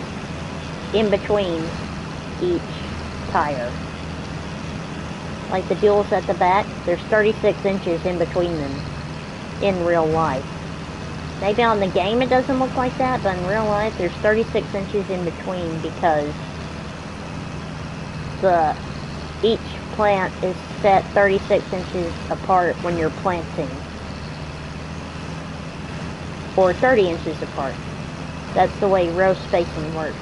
in between each tire. Like the duals at the back, there's 36 inches in between them in real life. Maybe on the game it doesn't look like that, but in real life there's 36 inches in between because each plant is set 36 inches apart when you're planting. Or 30 inches apart. That's the way row spacing works.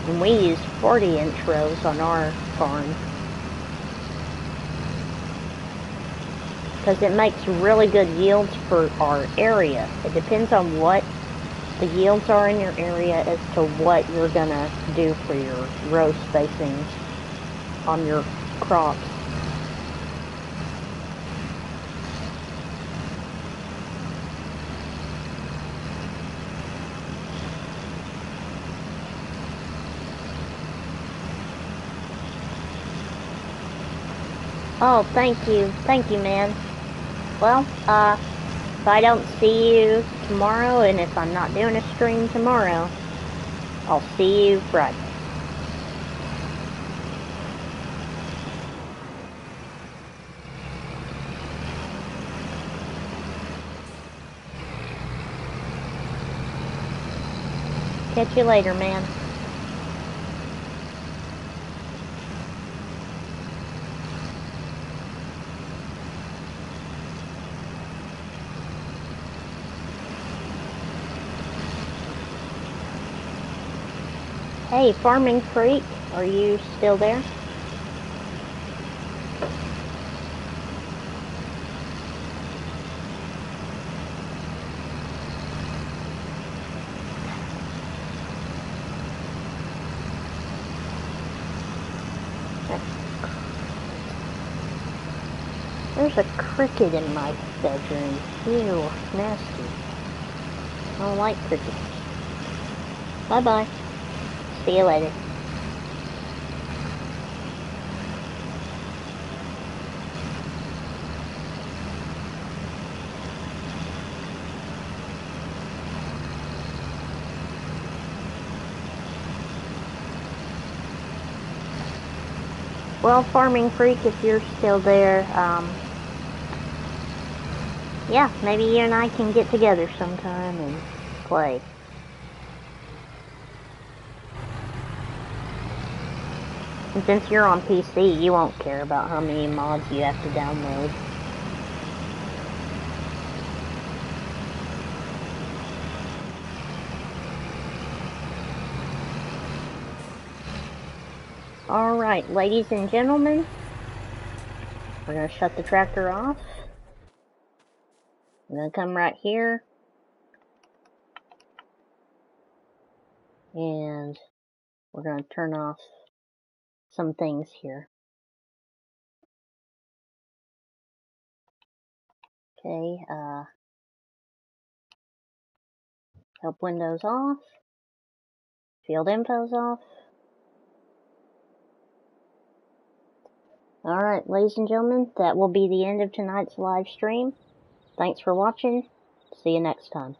And we use 40-inch rows on our farm. Because it makes really good yields for our area. It depends on what the yields are in your area as to what you're gonna do for your row spacings on your crops. Oh, thank you, man. Well, if I don't see you tomorrow, and if I'm not doing a stream tomorrow, I'll see you Friday. Catch you later, man. Hey, Farming Freak, are you still there? There's a cricket in my bedroom. Ew, nasty. I don't like crickets. Bye-bye. See you later. Well, Farming Freak, if you're still there, yeah, maybe you and I can get together sometime and play. And since you're on PC, you won't care about how many mods you have to download. Alright, ladies and gentlemen, we're going to shut the tractor off. I'm going to come right here. And we're going to turn off some things here. Okay, help windows off. Field info's off. Alright, ladies and gentlemen, that will be the end of tonight's live stream. Thanks for watching. See you next time.